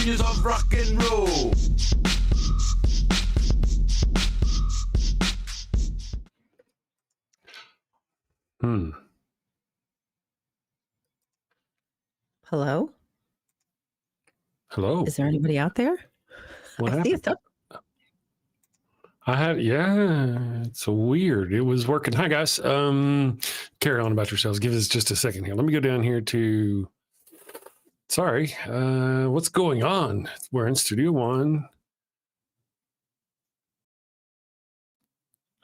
years of rock and roll. Hello? Hello. Is there anybody out there? What I see happened? a thumbs. Yeah, it's weird. It was working. Hi, guys. Carry on about yourselves. Give us just a second here. Let me go down here to, sorry, what's going on? We're in Studio One.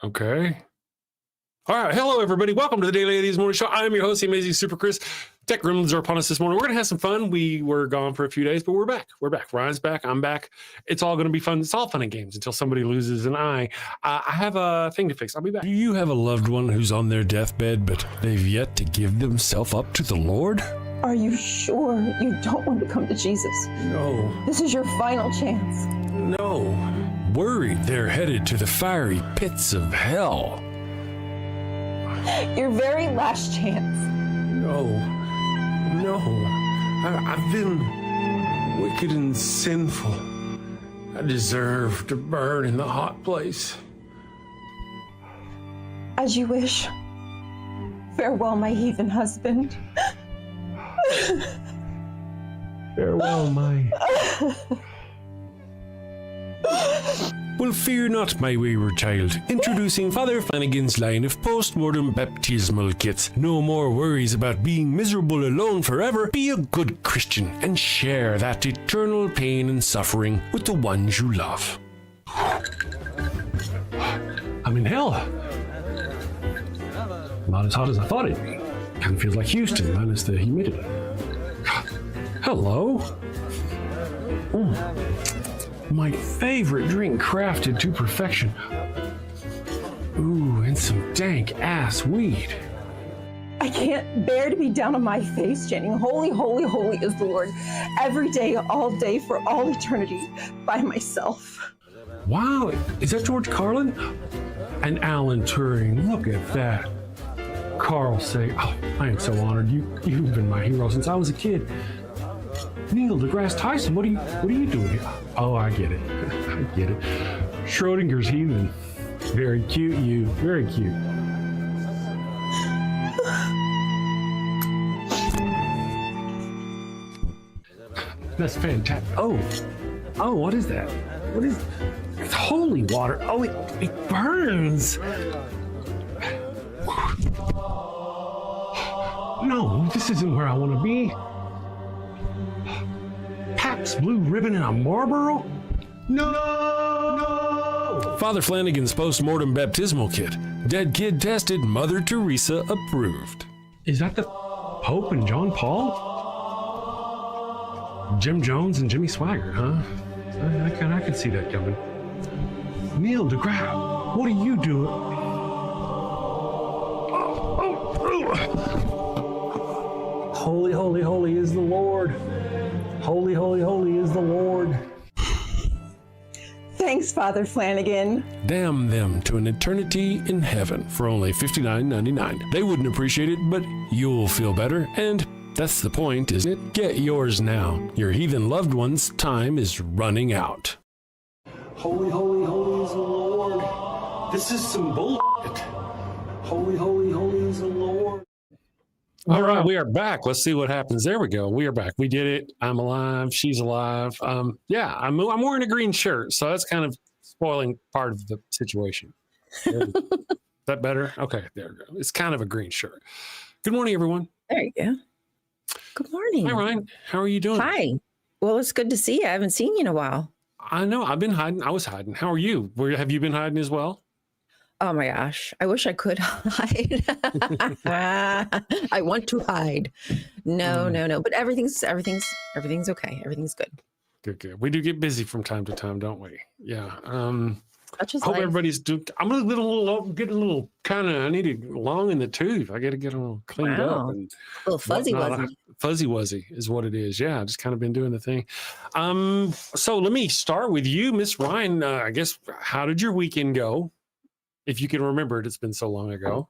Okay. All right. Hello, everybody. Welcome to the Daily Atheist Morning Show. I'm your host, the amazing Super Chris. Tech gremlins are upon us this morning. We're going to have some fun. We were gone for a few days, but we're back. We're back. Ryan's back. I'm back. It's all going to be fun. It's all fun and games until somebody loses an eye. I have a thing to fix. I'll be back. Do you have a loved one who's on their deathbed, but they've yet to give themselves up to the Lord? Are you sure you don't want to come to Jesus? No. This is your final chance. No. Worried they're headed to the fiery pits of hell. Your very last chance. No. I've been wicked and sinful. I deserve to burn in the hot place. As you wish. Farewell, my heathen husband. Farewell, my... Well, fear not, my wayward child. Introducing Father Flanagan's line of post-mortem baptismal kits. No more worries about being miserable alone forever. Be a good Christian and share that eternal pain and suffering with the ones you love. I'm in hell. Not as hot as I thought it'd be. Kind of feels like Houston, minus the humidity. Hello. My favorite drink crafted to perfection. Ooh, and some dank ass weed. I can't bear to be down on my face chanting, holy, holy, holy is the Lord, every day, all day, for all eternity, by myself. Wow, is that George Carlin? And Alan Turing, look at that. Carl say, oh, I am so honored. You've been my hero since I was a kid. Neil deGrasse Tyson, what are you doing here? Oh, I get it. I get it. Schrodinger's heathen. Very cute, you. Very cute. That's fantastic. Oh, what is that? What is? It's holy water. Oh, it burns. No, this isn't where I want to be. Pabst Blue Ribbon and a Marlboro? No! Father Flanagan's post-mortem baptismal kit. Dead kid tested, Mother Teresa approved. Is that the Pope and John Paul? Jim Jones and Jimmy Swaggart, huh? I can see that coming. Neil deGrasse, what are you doing? Holy, holy, holy is the Lord. Holy, holy, holy is the Lord. Thanks, Father Flanagan. Damn them to an eternity in heaven for only $59.99. They wouldn't appreciate it, but you'll feel better, and that's the point, isn't it? Get yours now. Your heathen loved one's time is running out. Holy, holy, holy is the Lord. This is some bullshit. Holy, holy, holy is the Lord. All right, we are back. Let's see what happens. There we go. We are back. We did it. I'm alive. She's alive. Yeah, I'm wearing a green shirt, so that's kind of spoiling part of the situation. Is that better? Okay, there we go. It's kind of a green shirt. Good morning, everyone. There you go. Good morning. Hi, Ryan. How are you doing? Hi. Well, it's good to see you. I haven't seen you in a while. I know. I've been hiding. I was hiding. How are you? Have you been hiding as well? Oh my gosh. I wish I could hide. I want to hide. No. But everything's okay. Everything's good. Good. We do get busy from time to time, don't we? Yeah. Such as hope life. everybody's doing. I'm getting a little kind of. I need it long in the tooth. I got to get a little cleaned up and a little fuzzy wuzzy. Fuzzy wuzzy is what it is. Yeah, just kind of been doing the thing. So let me start with you, Miss Ryan. I guess, how did your weekend go? If you can remember it, it's been so long ago.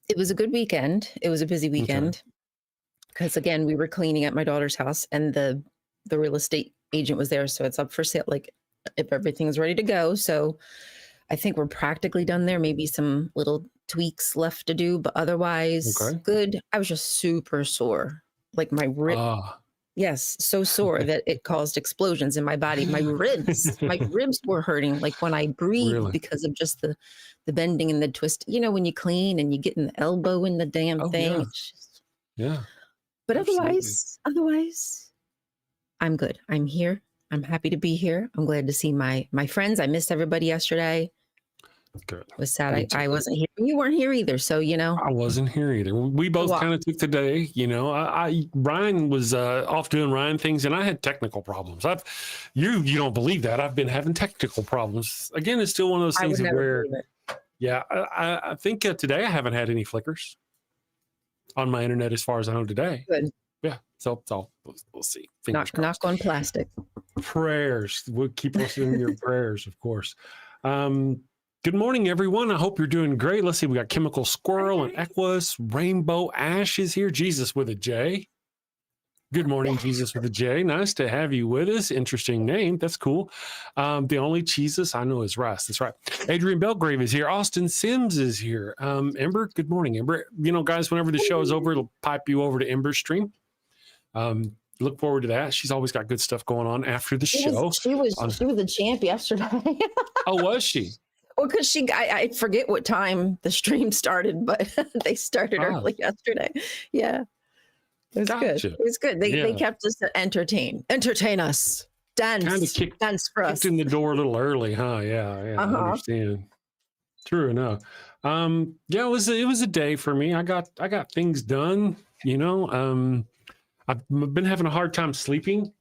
It was a good weekend. It was a busy weekend because again, we were cleaning at my daughter's house, and the the real estate agent was there, so it's up for sale. Like if everything's ready to go. So I think we're practically done there. Maybe some little tweaks left to do, but otherwise good. I was just super sore. Like my rib. Yes, so sore that it caused explosions in my body. My ribs were hurting like when I breathed because of just the bending and the twist. You know, when you clean and you get an elbow in the damn thing. Yeah. But otherwise, I'm good. I'm here. I'm happy to be here. I'm glad to see my friends. I missed everybody yesterday. Good. It was sad I wasn't here. You weren't here either, so you know. I wasn't here either. We both kind of took the day. You know, Ryan was off doing Ryan things, and I had technical problems. You don't believe that I've been having technical problems. Again, it's still one of those things where, yeah, I think today I haven't had any flickers on my internet as far as I know today. Good. Yeah. So we'll see. Knock on plastic. Prayers. We'll keep us in your prayers, of course. Good morning, everyone. I hope you're doing great. Let's see. We got Chemical Squirrel and Equus. Rainbow Ash is here. Jesus with a J. Good morning, Jesus with a J. Nice to have you with us. Interesting name. That's cool. The only Jesus I know is Russ. That's right. Adrian Belgrave is here. Austin Sims is here. Ember, good morning, Ember. You know, guys, whenever the show is over, it'll pipe you over to Ember's stream. Look forward to that. She's always got good stuff going on after the show. She was a champ yesterday. Oh, was she? Well, because I forget what time the stream started, but they started early yesterday. Yeah. It was good. It was good. They kept us entertained. Entertain us. Dance. Kind of dance for us. Kicked in the door a little early, huh? Yeah, I understand. True enough. Yeah, it was a day for me. I got things done, you know. I've been having a hard time sleeping.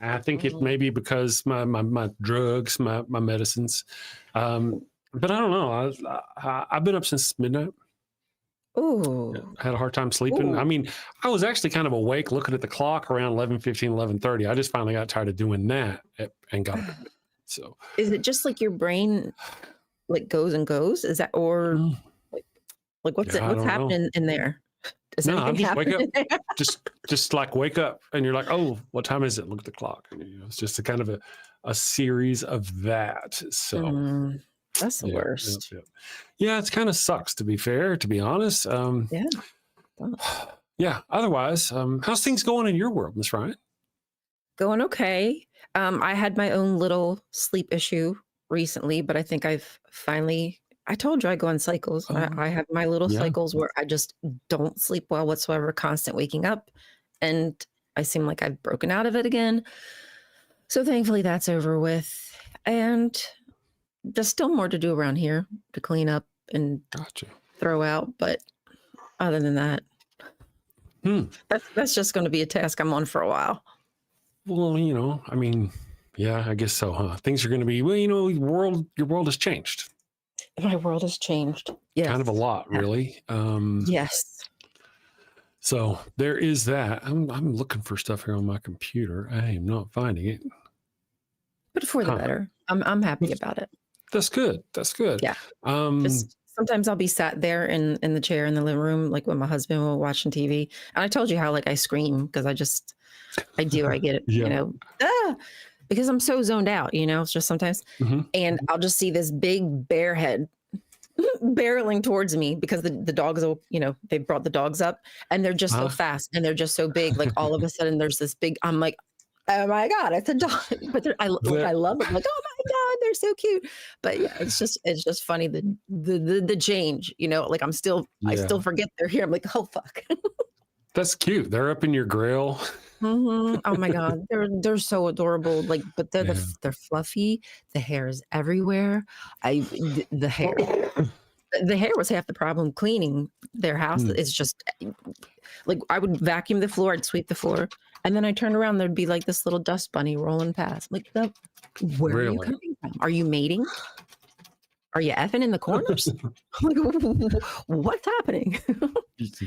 I think it may be because my drugs, my medicines. But I don't know. I've been up since midnight. Oh, I had a hard time sleeping. Ooh. I mean, I was actually kind of awake looking at the clock around 11:15, 11:30. I just finally got tired of doing that and got up. So is it just like your brain like goes and goes? Is that or like what's happening in there? No, just wake up. just like wake up and you're like, oh, what time is it? Look at the clock. And, you know, it's just a kind of a series of that. So that's the worst. Yeah, it's kind of sucks to be fair, to be honest. Yeah. Otherwise, how's things going in your world, Miss Ryan? Going okay. I had my own little sleep issue recently, but I think I've finally. I told you I go on cycles. I have my little cycles where I just don't sleep well whatsoever, constant waking up, and I seem like I've broken out of it again. So thankfully that's over with, and there's still more to do around here to clean up and throw out. But other than that, that's just going to be a task I'm on for a while. Well, you know, I mean, yeah, I guess so, huh? Things are going to be, well, you know, your world has changed. My world has changed. Yes. Kind of a lot, really. Yes. So there is that. I'm looking for stuff here on my computer. I am not finding it. But for the better. I'm happy about it. That's good. That's good. Yeah. Just sometimes I'll be sat there in the chair in the living room, like when my husband will watching TV. And I told you how like I scream because I get it, you know. Because I'm so zoned out, you know, it's just sometimes. And I'll just see this big bear head barreling towards me because the dogs will, you know, they brought the dogs up and they're just so fast and they're just so big. Like all of a sudden there's this big, I'm like, oh my God, it's a dog. But I love it. I'm like, oh my God, they're so cute. But yeah, it's just funny the change, you know, like I still forget they're here. I'm like, oh fuck. That's cute. They're up in your grill. Oh my God, they're so adorable. Like, but they're fluffy. The hair is everywhere. The hair was half the problem. Cleaning their house is just like I would vacuum the floor, I'd sweep the floor, and then I turn around, there'd be like this little dust bunny rolling past. Like, where are you coming from? Are you mating? Are you effing in the corners? What's happening?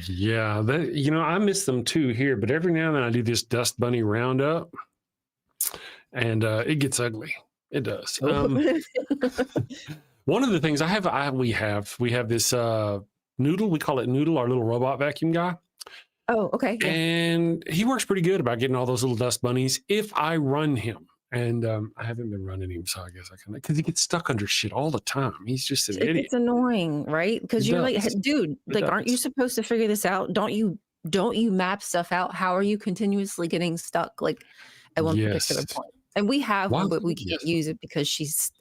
Yeah, you know, I miss them too here, but every now and then I do this dust bunny roundup and it gets ugly. It does. One of the things we have this Noodle, we call it Noodle, our little robot vacuum guy. Oh, okay. Yeah. And he works pretty good about getting all those little dust bunnies if I run him. And I haven't been running him, so I guess I can, because he gets stuck under shit all the time. He's just an idiot. It's annoying, right? Because you're like, dude, like, aren't you supposed to figure this out? Don't you map stuff out? How are you continuously getting stuck, like, at one particular point? And we have one, but we can't use it because she's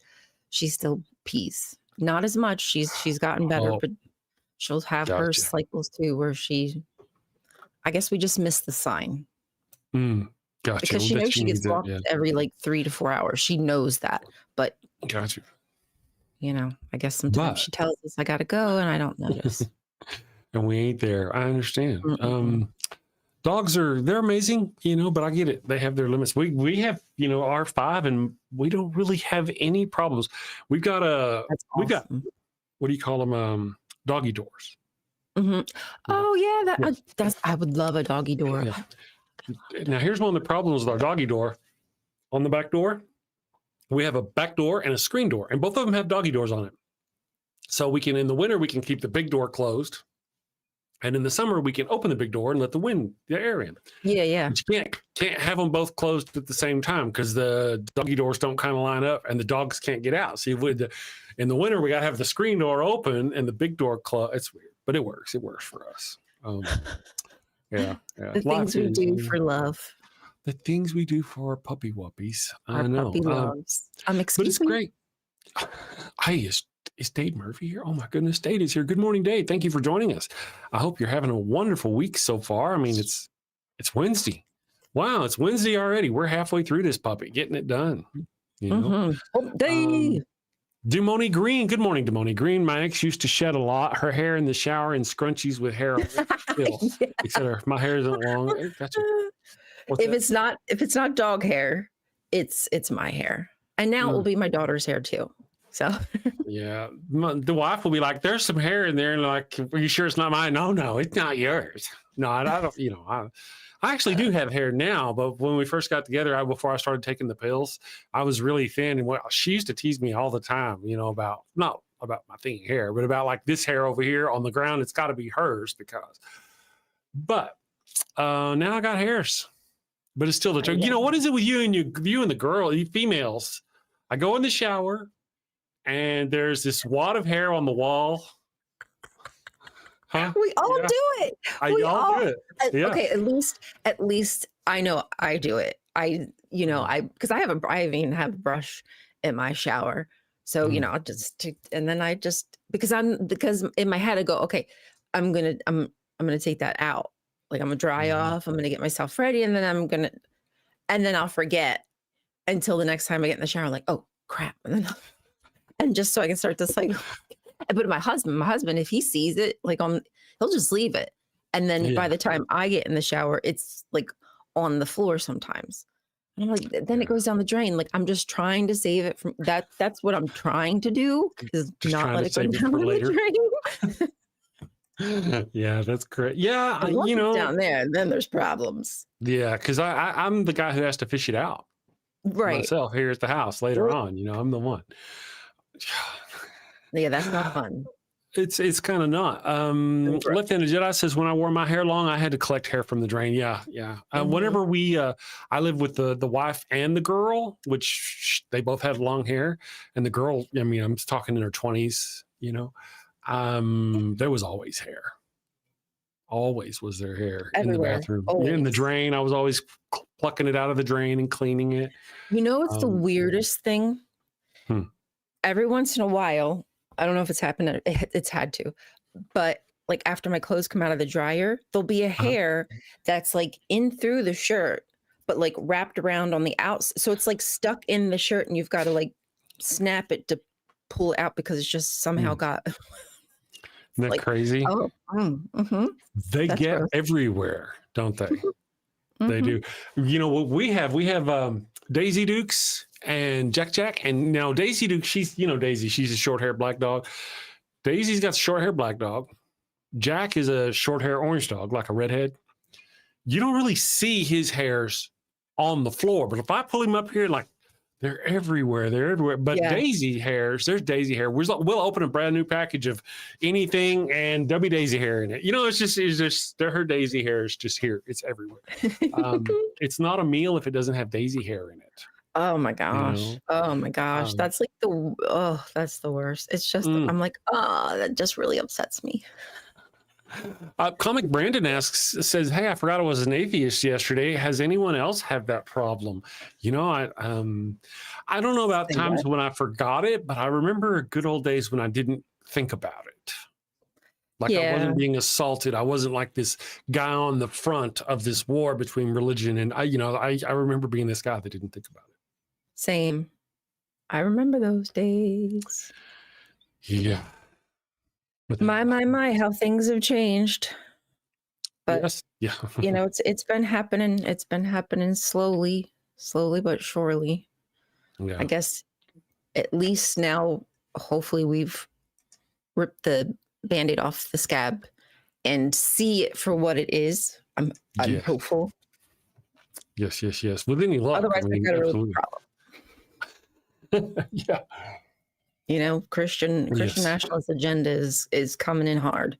still pees. Not as much. She's gotten better, but she'll have her cycles too, where I guess we just missed the sign. Gotcha. Because she knows she gets walked every like 3 to 4 hours. She knows that, but gotcha. You know, I guess sometimes she tells us I gotta go, and I don't notice. And we ain't there. I understand. Dogs they're amazing, you know, but I get it. They have their limits. We have, you know, R5, and we don't really have any problems. We've got what do you call them? Doggy doors. Oh yeah, I would love a doggy door. Yeah. Now, here's one of the problems with our doggy door. On the back door, we have a back door and a screen door, and both of them have doggy doors on it. So in the winter, we can keep the big door closed. And in the summer, we can open the big door and let the air in. Yeah. But you can't have them both closed at the same time, because the doggy doors don't kind of line up and the dogs can't get out. So in the winter, we got to have the screen door open and the big door closed. It's weird, but it works. It works for us. Yeah. The things we do for love. The things we do for our puppy wuppies. I know. Puppy loves. But it's great. Is Dave Murphy here? Oh my goodness, Dave is here. Good morning, Dave. Thank you for joining us. I hope you're having a wonderful week so far. I mean, it's Wednesday. Wow, it's Wednesday already. We're halfway through this puppy, getting it done. You know? Dave. Demoni Green. Good morning, Demoni Green. My ex used to shed a lot. Her hair in the shower and scrunchies with hair on it. Except my hair isn't long. Gotcha. If it's not dog hair, it's my hair. And now it will be my daughter's hair too. So yeah, the wife will be like, "There's some hair in there," and like, "Are you sure it's not mine?" No, it's not yours. No, I don't. You know, I actually do have hair now, but when we first got together, before I started taking the pills, I was really thin, and she used to tease me all the time, you know, not about my thinning hair, but about like this hair over here on the ground. It's got to be hers but now I got hairs, but it's still the truth. You know, what is it with you and you females? I go in the shower, and there's this wad of hair on the wall. Huh? We all do it. We all do it. Yeah. Okay, at least I know I do it. Because I even have a brush in my shower. So, you know, because in my head I go, okay, I'm gonna take that out. Like, I'm gonna dry off, I'm gonna get myself ready, and then I'll forget until the next time I get in the shower, like, oh crap. And just so I can start this cycle. But my husband, if he sees it, like, he'll just leave it. And then by the time I get in the shower, it's like on the floor sometimes. And I'm like, then it goes down the drain. Like, I'm just trying to save it from that. That's what I'm trying to do, is not let it go down the drain. Yeah, that's correct. Yeah, you know, down there, then there's problems. Yeah, because I'm the guy who has to fish it out myself here at the house later on. You know, I'm the one. Yeah, that's not fun. It's kind of not. Left-handed Jedi says, when I wore my hair long, I had to collect hair from the drain. Yeah. Whenever I lived with the wife and the girl, which they both had long hair, and the girl, I mean, I'm talking in her 20s, you know, there was always hair. Always was there hair everywhere, in the bathroom. always. In the drain. I was always plucking it out of the drain and cleaning it. You know what's the weirdest thing? Every once in a while, I don't know if it's happened, it's had to, but like after my clothes come out of the dryer, there'll be a hair that's like in through the shirt, but like wrapped around on the outside. So it's like stuck in the shirt, and you've got to like snap it to pull it out, because it's just somehow got. Isn't that like, crazy? They That's get gross. Everywhere, don't they? They do. You know what we have? We have Daisy Dukes and Jack. And now Daisy Duke, Daisy, she's a short hair black dog. Daisy's got a short hair black dog. Jack is a short hair orange dog, like a redhead. You don't really see his hairs on the floor, but if I pull him up here, like They're everywhere. They're everywhere. But daisy hairs, there's daisy hair. We'll open a brand new package of anything and there'll be daisy hair in it. You know, it's just her daisy hair is just here. It's everywhere. It's not a meal if it doesn't have daisy hair in it. Oh my gosh. You know? Oh my gosh. That's like that's the worst. It's just, I'm like, that just really upsets me. Comic Brandon says, hey, I forgot I was an atheist yesterday. Has anyone else have that problem? You know, I don't know about times when I forgot it, but I remember good old days when I didn't think about it. Like I wasn't being assaulted. I wasn't like this guy on the front of this war between religion and I remember being this guy that didn't think about it. Same. I remember those days. Yeah. My, how things have changed. But yes. Yeah. You know, it's been happening. It's been happening slowly but surely. Yeah. I guess at least now, hopefully we've ripped the Band-Aid off the scab and see it for what it is. I'm hopeful. Yes. With any luck. Otherwise, we got a real problem. Yeah. You know, Christian nationalist agenda is coming in hard.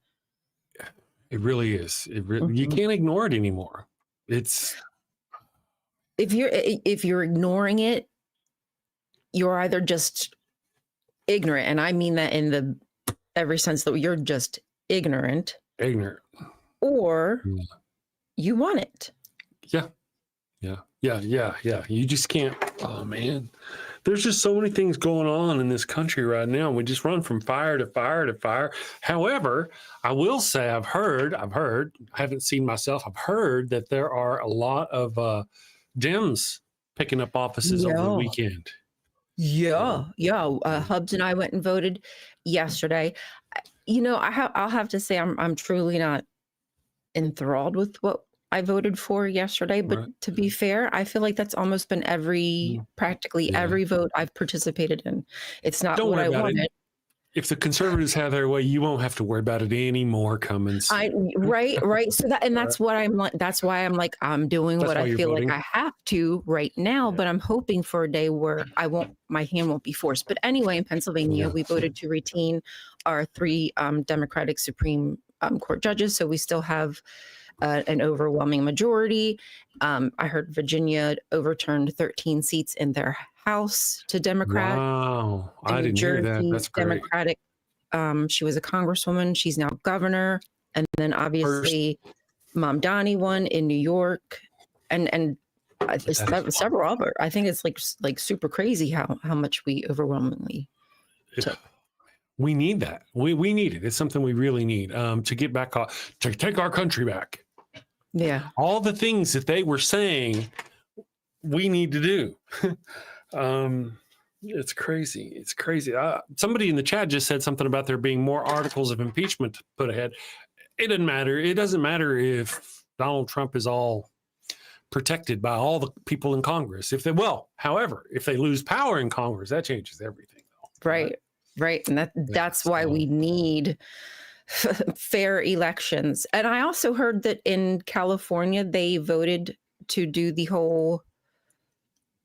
It really is. You can't ignore it anymore. It's if you're ignoring it, you're either just ignorant, and I mean that in the every sense that you're just ignorant, or you want it. Yeah. You just can't. Oh man. There's just so many things going on in this country right now. We just run from fire to fire to fire. However, I will say I've heard, I haven't seen myself, I've heard that there are a lot of Dems picking up offices over the weekend. Hubbs and I went and voted yesterday. You know, I'll have to say I'm truly not enthralled with what I voted for yesterday, but to be fair, I feel like that's almost been practically every vote I've participated in. It's not what I wanted. If the conservatives have their way, you won't have to worry about it anymore, Cummins. Right. So that's what I'm like. That's why I'm like, I'm doing what I feel like I have to right now, but I'm hoping for a day where my hand won't be forced. But anyway, in Pennsylvania, we voted to retain our 3 Democratic Supreme Court judges. So we still have an overwhelming majority. I heard Virginia overturned 13 seats in their House to Democrat. Wow, I didn't hear that. That's great. Democratic. She was a congresswoman. She's now governor. And then obviously Mom Donnie won in New York. And several other. I think it's like super crazy how much we overwhelmingly took. We need that. We need it. It's something we really need to get back, to take our country back. Yeah. All the things that they were saying we need to do. It's crazy. It's crazy. Somebody in the chat just said something about there being more articles of impeachment put ahead. It doesn't matter. It doesn't matter if Donald Trump is all protected by all the people in Congress. However, if they lose power in Congress, that changes everything. Right. And that's why we need fair elections. And I also heard that in California, they voted to do the whole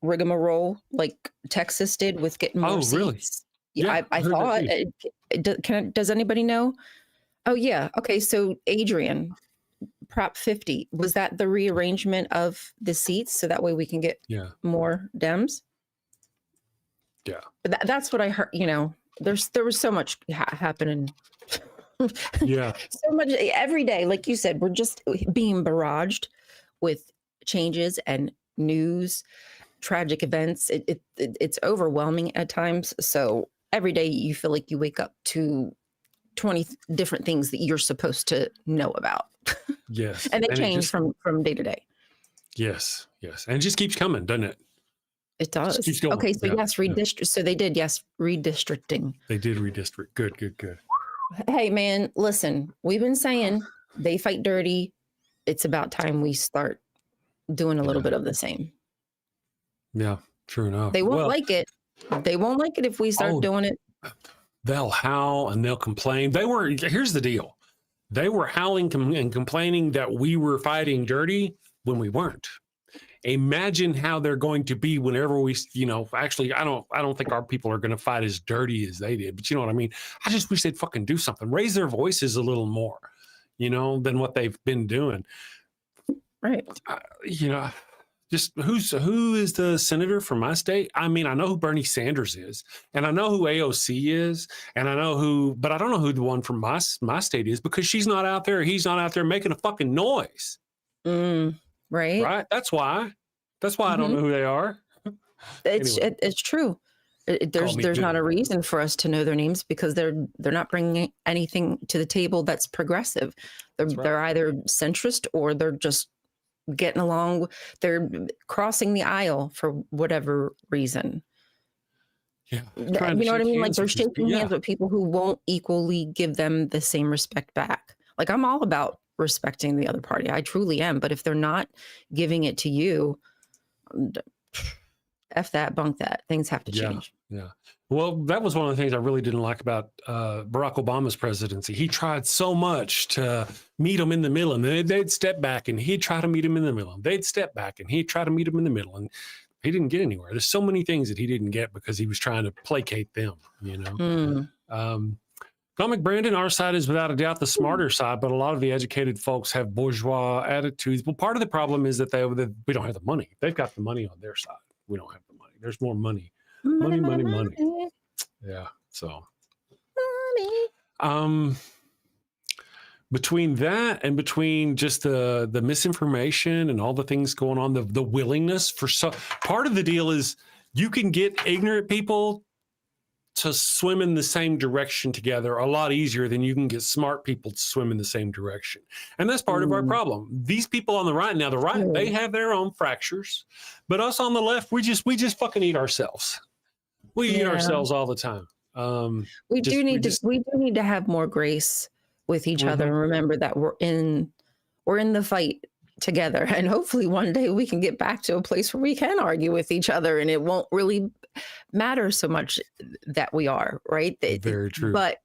rigmarole like Texas did with getting more seats. Really? Yeah, I thought. Does anybody know? Oh, yeah. Okay, so Adrian, Prop 50, was that the rearrangement of the seats so that way we can get more Dems? Yeah. But that's what I heard, you know. There was so much happening. Yeah. So much every day. Like you said, we're just being barraged with changes and news, tragic events. It's overwhelming at times. So every day you feel like you wake up to 20 different things that you're supposed to know about. Yes. And they change from day to day. Yes. And it just keeps coming, doesn't it? It does. Okay, so redistrict. So they did, redistricting. They did redistrict. Good. Hey, man, listen, we've been saying they fight dirty. It's about time we start doing a little bit of the same. Yeah, true enough. They won't like it. They won't like it if we start doing it. They'll howl and they'll complain. Here's the deal. They were howling and complaining that we were fighting dirty when we weren't. Imagine how they're going to be whenever we, actually, I don't think our people are going to fight as dirty as they did, but you know what I mean? I just wish they'd fucking do something, raise their voices a little more, than what they've been doing. Right. Just who is the senator from my state? I mean, I know who Bernie Sanders is, and I know who AOC is, and I know but I don't know who the one from my state is, because she's not out there. He's not out there making a fucking noise. Right. Right. That's why I don't know who they are. It's true. There's not a reason for us to know their names, because they're not bringing anything to the table that's progressive. They're either centrist, or they're just getting along. They're crossing the aisle for whatever reason. Yeah. You know what I mean? Like, they're shaking hands with people who won't equally give them the same respect back. Like, I'm all about respecting the other party. I truly am. But if they're not giving it to you, F that, bunk that. Things have to change. Yeah. Well, that was one of the things I really didn't like about Barack Obama's presidency. He tried so much to meet them in the middle, and they'd step back, and he'd try to meet them in the middle. They'd step back, and he'd try to meet them in the middle, and he didn't get anywhere. There's so many things that he didn't get because he was trying to placate them, Comic Brandon, our side is without a doubt the smarter side, but a lot of the educated folks have bourgeois attitudes. Well, part of the problem is that we don't have the money. They've got the money on their side. We don't have the money. There's more money. Money. Yeah. So money. Between that and between just the misinformation and all the things going on, the willingness for part of the deal is you can get ignorant people to swim in the same direction together a lot easier than you can get smart people to swim in the same direction. And that's part of our problem. These people on the right, they have their own fractures, but us on the left, we just fucking eat ourselves. We eat ourselves all the time. We do need to have more grace with each other, and remember that we're in the fight together, and hopefully one day we can get back to a place where we can argue with each other, and it won't really matter so much that we are right. Very true. But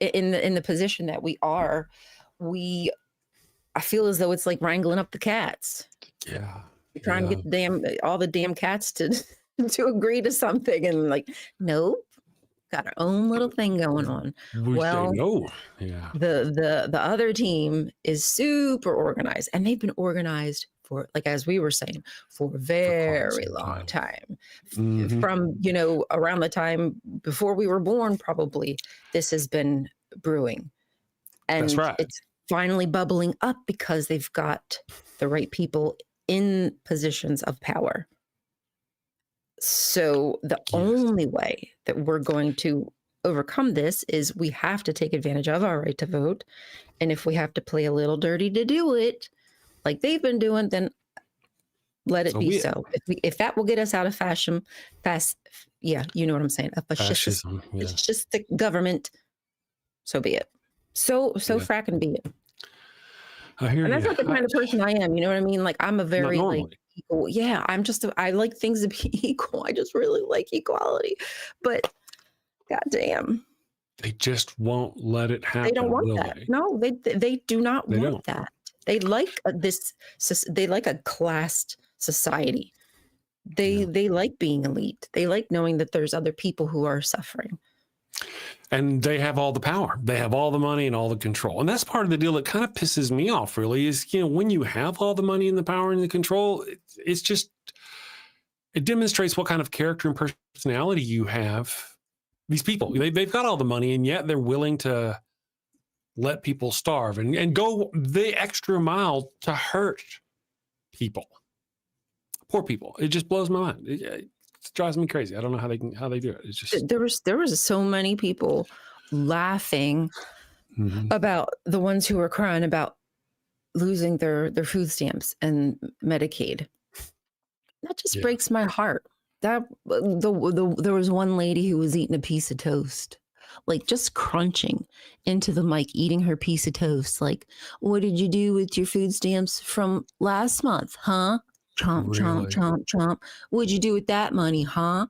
in the position that we are, I feel as though it's like wrangling up the cats. Yeah, you're trying to get all the damn cats to agree to something, and like, nope, got our own little thing going on. The other team is super organized, and they've been organized for, like, as we were saying, for a very long time. From around the time before we were born, probably this has been brewing, and that's right. It's finally bubbling up because they've got the right people in positions of power. So the only way that we're going to overcome this is we have to take advantage of our right to vote. And if we have to play a little dirty to do it, like they've been doing, then let it be so. If that will get us out of fascism, you know what I'm saying? A fascistic government, so be it. So fracking be it. I hear and that's you. not the kind of person I am. You know what I mean? Like, I'm a very equal. Yeah, I like things to be equal. I just really like equality. But goddamn, they just won't let it happen. They don't want that. No, they do not want that. They like this. They like a classed society. They like being elite. They like knowing that there's other people who are suffering. And they have all the power. They have all the money and all the control. And that's part of the deal that kind of pisses me off, really, is, when you have all the money and the power and the control, it demonstrates what kind of character and personality you have. These people, they've got all the money, and yet they're willing to let people starve and go the extra mile to hurt people, poor people. It just blows my mind. It drives me crazy. I don't know how they do it. It's just there was so many people laughing about the ones who were crying about losing their food stamps and Medicaid. That just breaks my heart. There was one lady who was eating a piece of toast, like just crunching into the mic, eating her piece of toast. Like, what did you do with your food stamps from last month, huh? Chomp, chomp, chomp, chomp. What'd you do with that money, huh?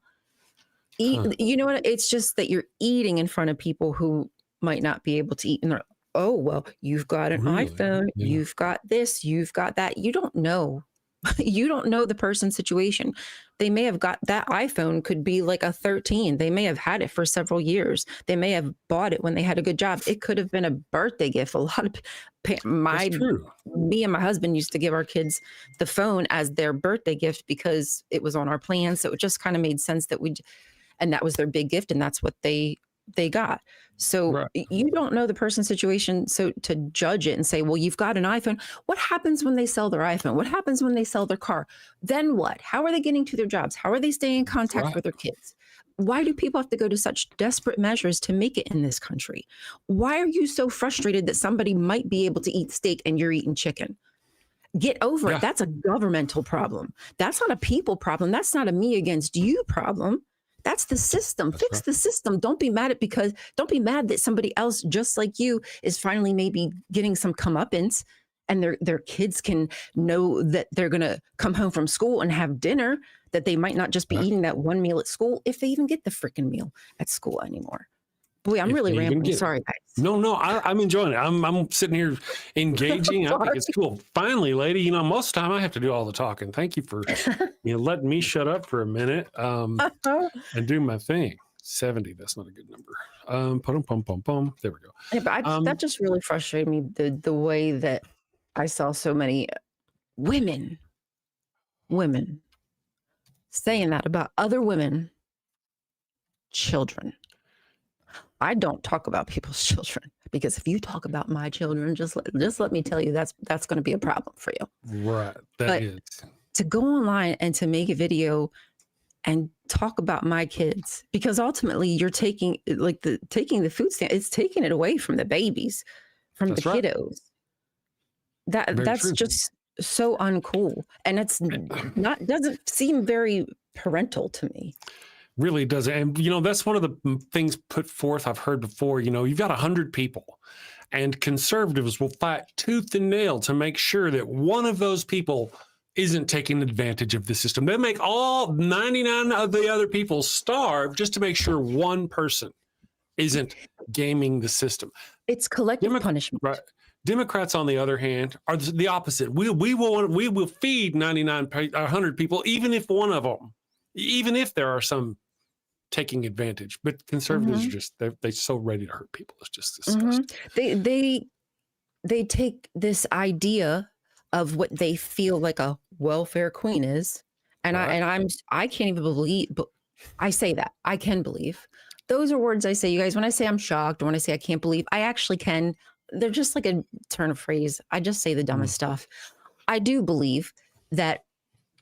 You know what? It's just that you're eating in front of people who might not be able to eat. And they're, oh, well, you've got an iPhone. Yeah. You've got this. You've got that. You don't know You don't know the person's situation. They may have got that iPhone could be like a 13. They may have had it for several years. They may have bought it when they had a good job. It could have been a birthday gift. A lot of me and my husband used to give our kids the phone as their birthday gift because it was on our plan. So it just kind of made sense that and that was their big gift, and that's what they got. So you don't know the person's situation. So to judge it and say, well, you've got an iPhone. What happens when they sell their iPhone? What happens when they sell their car? Then what? How are they getting to their jobs? How are they staying in contact with their kids? Why do people have to go to such desperate measures to make it in this country? Why are you so frustrated that somebody might be able to eat steak and you're eating chicken? Get over it. That's a governmental problem. That's not a people problem. That's not a me against you problem. That's the system. Fix the system. Don't be mad that somebody else just like you is finally maybe getting some comeuppance and their kids can know that they're going to come home from school and have dinner, that they might not just be eating that one meal at school, if they even get the freaking meal at school anymore. Boy, I'm really rambling. Sorry, guys. No, I'm enjoying it. I'm sitting here engaging. I think it's cool. Finally, lady, most of the time I have to do all the talking. Thank you for letting me shut up for a minute and do my thing. 70, that's not a good number. There we go. Yeah, but that just really frustrated me, the way that I saw so many women saying that about other women, children. I don't talk about people's children, because if you talk about my children, just let me tell you, that's going to be a problem for you. Right. That is. To go online and to make a video and talk about my kids, because ultimately you're taking the food stamp, it's taking it away from the babies, from the kiddos. That's true. Just so uncool. And it's doesn't seem very parental to me. Really doesn't. And, that's one of the things put forth I've heard before. You've got 100 people, and conservatives will fight tooth and nail to make sure that one of those people isn't taking advantage of the system. They make all 99 of the other people starve just to make sure one person isn't gaming the system. It's collective punishment. Right. Democrats, on the other hand, are the opposite. We will feed 100 people, even if one of them, even if there are some taking advantage. But conservatives are just they're so ready to hurt people. It's just disgusting. They take this idea of what they feel like a welfare queen is, and I can't even believe, but I say that I can believe. Those are words I say, you guys. When I say I'm shocked, or when I say I can't believe, I actually can. They're just like a turn of phrase. I just say the dumbest stuff. I do believe that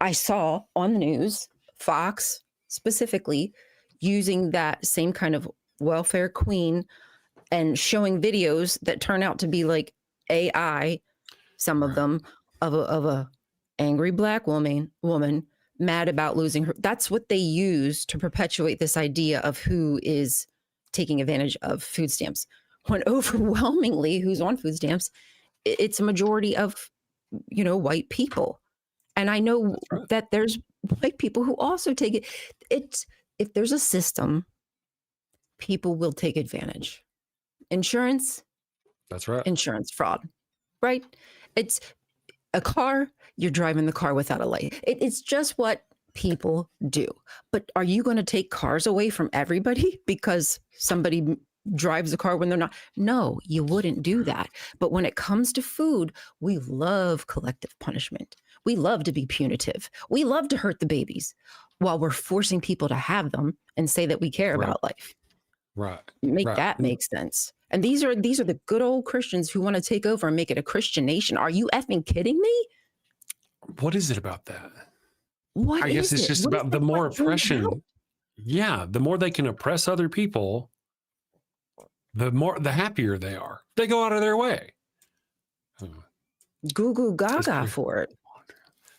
I saw on the news, Fox specifically, using that same kind of welfare queen and showing videos that turn out to be like AI, some of them, of a angry Black woman mad about losing her. That's what they use to perpetuate this idea of who is taking advantage of food stamps. When overwhelmingly who's on food stamps, it's a majority of, white people. And I know that there's white people who also take it. If there's a system, people will take advantage. Insurance. That's right. Insurance fraud, right? It's a car. You're driving the car without a light. It's just what people do. But are you going to take cars away from everybody because somebody drives a car when they're not? No, you wouldn't do that. But when it comes to food, we love collective punishment. We love to be punitive. We love to hurt the babies while we're forcing people to have them and say that we care about life. Right. That make sense. And these are the good old Christians who want to take over and make it a Christian nation. Are you effing kidding me? What is it about that? I guess it's just about the more oppression. Yeah, the more they can oppress other people, the happier they are. They go out of their way. Goo goo gaga for it.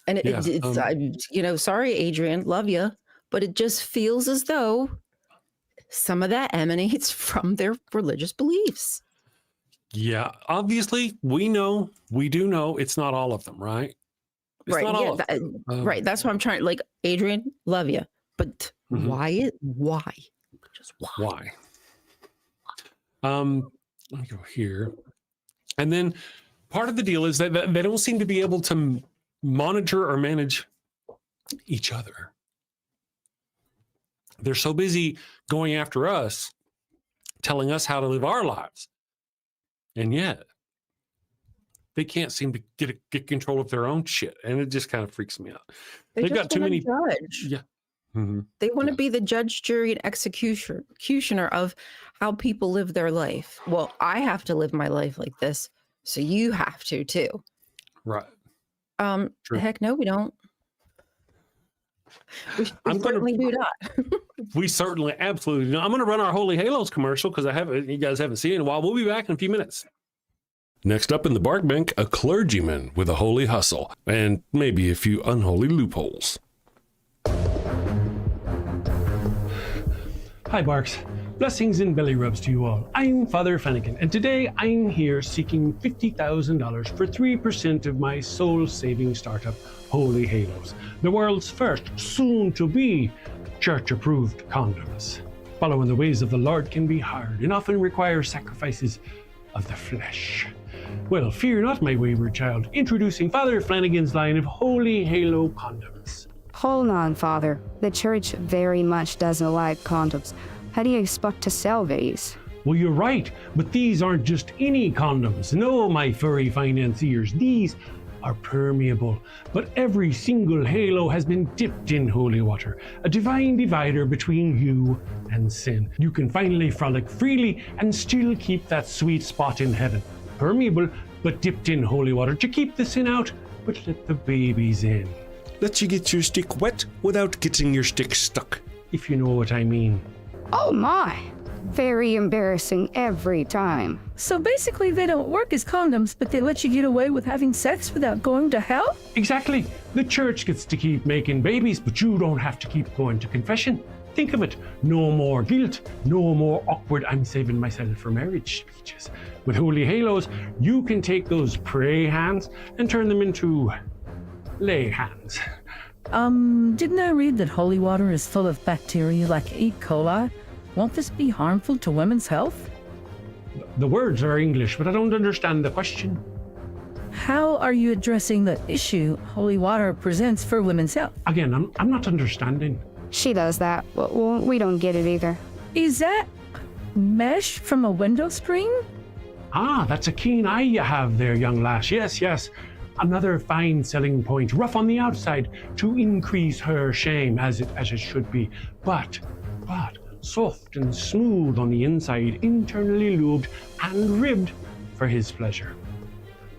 And it's sorry, Adrian, love you, but it just feels as though some of that emanates from their religious beliefs. Yeah, obviously, we do know it's not all of them, right? It's right. Not all of them. Right. That's what I'm trying. Like, Adrian, love you, but why? Just why? Let me go here. And then part of the deal is that they don't seem to be able to monitor or manage each other. They're so busy going after us, telling us how to live our lives. And yet, they can't seem to get control of their own shit. And it just kind of freaks me out. They've got too many. Judge. Yeah. Mm-hmm. They want to be the judge, jury, and executioner of how people live their life. Well, I have to live my life like this, so you have to too. Right. True. Heck no, we don't. We certainly do not. We certainly, absolutely do. I'm going to run our Holy Halos commercial because you guys haven't seen it in a while. We'll be back in a few minutes. Next up in the bark bank, a clergyman with a holy hustle and maybe a few unholy loopholes. Hi, Barks. Blessings and belly rubs to you all. I'm Father Flanagan, and today I'm here seeking $50,000 for 3% of my soul-saving startup, Holy Halos, the world's first, soon-to-be, church-approved condoms. Following the ways of the Lord can be hard and often require sacrifices of the flesh. Well, fear not, my wayward child. Introducing Father Flanagan's line of Holy Halo condoms. Hold on, Father. The church very much doesn't like condoms. How do you expect to sell these? Well, you're right, but these aren't just any condoms. No, my furry financiers, these are permeable. But every single halo has been dipped in holy water, a divine divider between you and sin. You can finally frolic freely and still keep that sweet spot in heaven. Permeable, but dipped in holy water to keep the sin out, but let the babies in. Let you get your stick wet without getting your stick stuck. If you know what I mean. Oh my! Very embarrassing every time. So basically they don't work as condoms, but they let you get away with having sex without going to hell? Exactly. The church gets to keep making babies, but you don't have to keep going to confession. Think of it. No more guilt. No more awkward "I'm saving myself for marriage" speeches. With Holy Halos, you can take those pray hands and turn them into lay hands. Didn't I read that holy water is full of bacteria like E. coli? Won't this be harmful to women's health? The words are English, but I don't understand the question. How are you addressing the issue holy water presents for women's health? Again, I'm not understanding. She does that. Well, we don't get it either. Is that mesh from a window screen? Ah, that's a keen eye you have there, young lass. Yes. Another fine selling point, rough on the outside to increase her shame, as it should be, but soft and smooth on the inside, internally lubed and ribbed for his pleasure.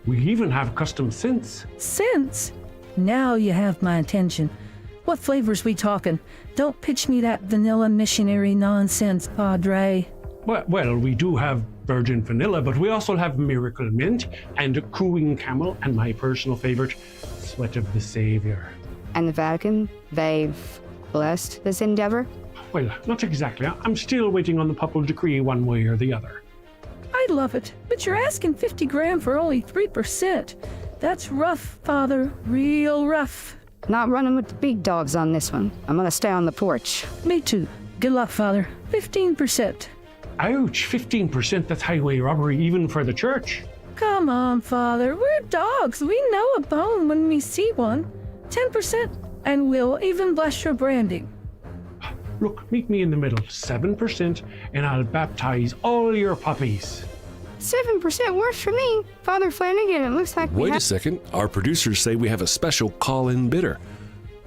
We even have custom scents. Scents? Now you have my attention. What flavors we talking? Don't pitch me that vanilla missionary nonsense, Padre. Well, we do have virgin vanilla, but we also have miracle mint and cooing camel, and my personal favorite, sweat of the Savior. And the Vatican, they've blessed this endeavor? Well, not exactly. I'm still waiting on the papal decree one way or the other. I love it, but you're asking 50 grand for only 3%. That's rough, Father, real rough. Not running with the big dogs on this one. I'm gonna stay on the porch. Me too. Good luck, Father. 15%. Ouch, 15%, that's highway robbery even for the church. Come on, Father. We're dogs. We know a bone when we see one. 10%, and we'll even bless your branding. Look, meet me in the middle, 7%, and I'll baptize all your puppies. 7% works for me. Father Flanagan, it looks like Wait a second. Our producers say we have a special call-in bidder.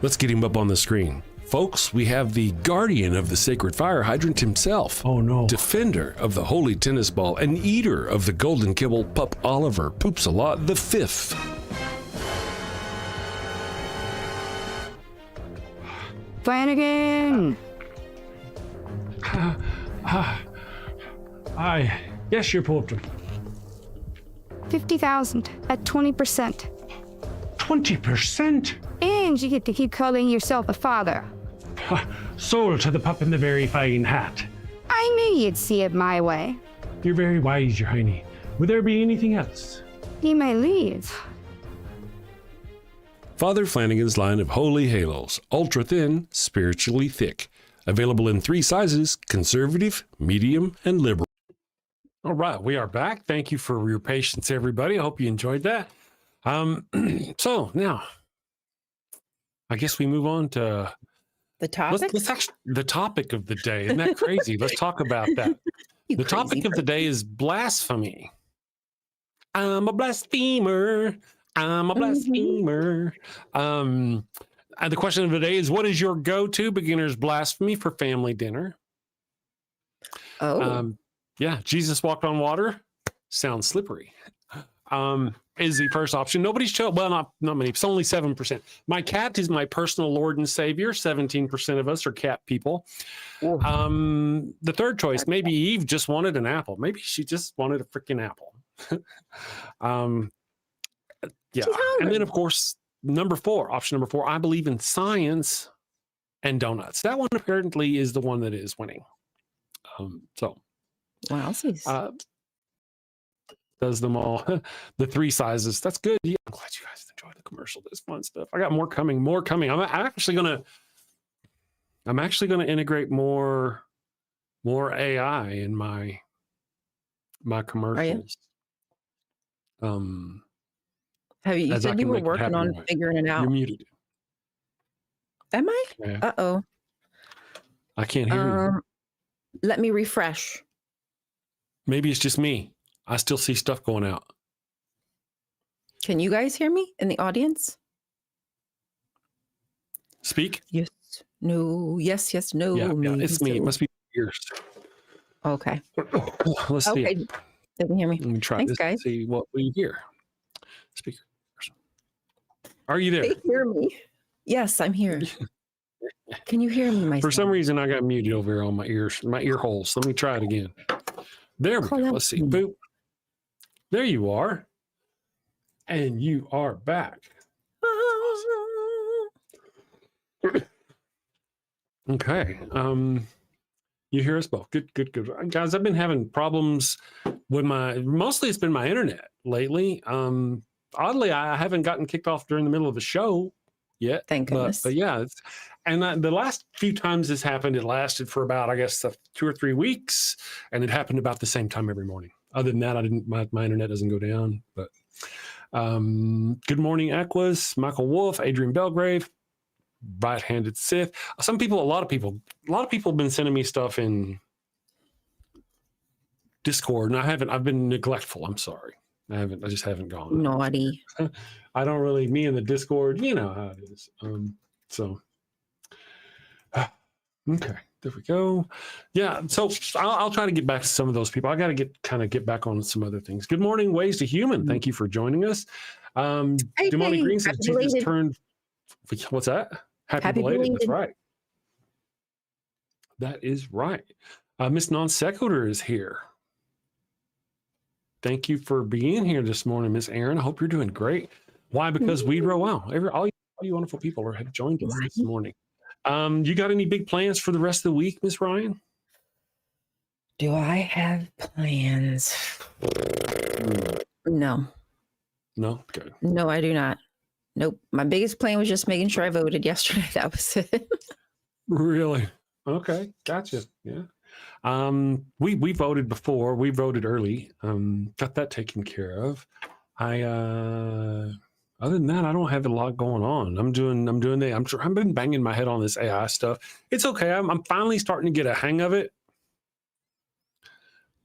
Let's get him up on the screen. Folks, we have the guardian of the sacred fire hydrant himself. Oh no. Defender of the holy tennis ball and eater of the golden kibble, Pup Oliver Poops a Lot the Fifth. Flanagan! Yes, you pooped him. 50,000 at 20%. 20%? And you get to keep calling yourself a father. Sold to the pup in the very fine hat. I knew you'd see it my way. You're very wise, your hiney. Would there be anything else? You may leave. Father Flanagan's line of holy halos, ultra thin, spiritually thick. Available in 3 sizes: conservative, medium, and liberal. All right, we are back. Thank you for your patience, everybody. I hope you enjoyed that. So now I guess we move on to The topic? let's actually the topic of the day. Isn't that crazy? Let's talk about that. The topic of the day is blasphemy. I'm a blasphemer. I'm a blasphemer. And the question of the day is, what is your go-to beginner's blasphemy for family dinner? Oh. Yeah, Jesus walked on water. Sounds slippery. Is the first option. Nobody's chosen. Well, not many. It's only 7%. My cat is my personal Lord and Savior. 17% of us are cat people. The third choice, maybe Eve just wanted an apple. Maybe she just wanted a freaking apple. Yeah. And then, of course, option number four, I believe in science and donuts. That one apparently is the one that is winning. Wow. Does them all. The three sizes. That's good. Yeah, I'm glad you guys enjoyed the commercial. This fun stuff. I got more coming. I'm actually gonna integrate more AI in my commercials. Have you said you were working on figuring it out? You're muted. Am I? Yeah. Uh-oh. I can't hear you. Let me refresh. Maybe it's just me. I still see stuff going out. Can you guys hear me in the audience? Speak. Yes. No. Yes. Yes. No. Yeah, it's me. It must be ears. Okay. Let's see. Okay. Didn't hear me. Let me try Thanks, this. guys. See what we hear. Speaker. Are you there? They hear me. Yes, I'm here. Can you hear me, For some reason, I got muted over here on my ears, my ear holes. Let me try it again. There we go. Let's see. Boop. There you are. And you are back. Okay. You hear us both. Good. Guys, I've been having problems with mostly it's been my internet lately. Oddly, I haven't gotten kicked off during the middle of the show yet. Thank goodness. But yeah, the last few times this happened, it lasted for about, I guess, 2 or 3 weeks, and it happened about the same time every morning. Other than that, my internet doesn't go down. But good morning, Aquas, Michael Wolf, Adrian Belgrave, Right-Handed Sith. A lot of people have been sending me stuff in Discord, and I've been neglectful. I'm sorry. I just haven't gone. Naughty. I don't really, me and the Discord, you know how it is. Okay, there we go. Yeah, so I'll try to get back to some of those people. I got to get back on some other things. Good morning, Ways to Human. Thank you for joining us. Demoni Green says Jesus turned. What's that? Happy belated. That's right. That is right. Miss Non Sequitur is here. Thank you for being here this morning, Miss Aaron. I hope you're doing great. Why? Because we grow out. All you wonderful people have joined us this morning. You got any big plans for the rest of the week, Miss Ryan? Do I have plans? No. No? Good. No, I do not. Nope. My biggest plan was just making sure I voted yesterday. That was it. Really? Okay. Gotcha. Yeah. We voted before. We voted early. Got that taken care of. Other than that, I don't have a lot going on. I've been banging my head on this AI stuff. It's okay. I'm finally starting to get a hang of it.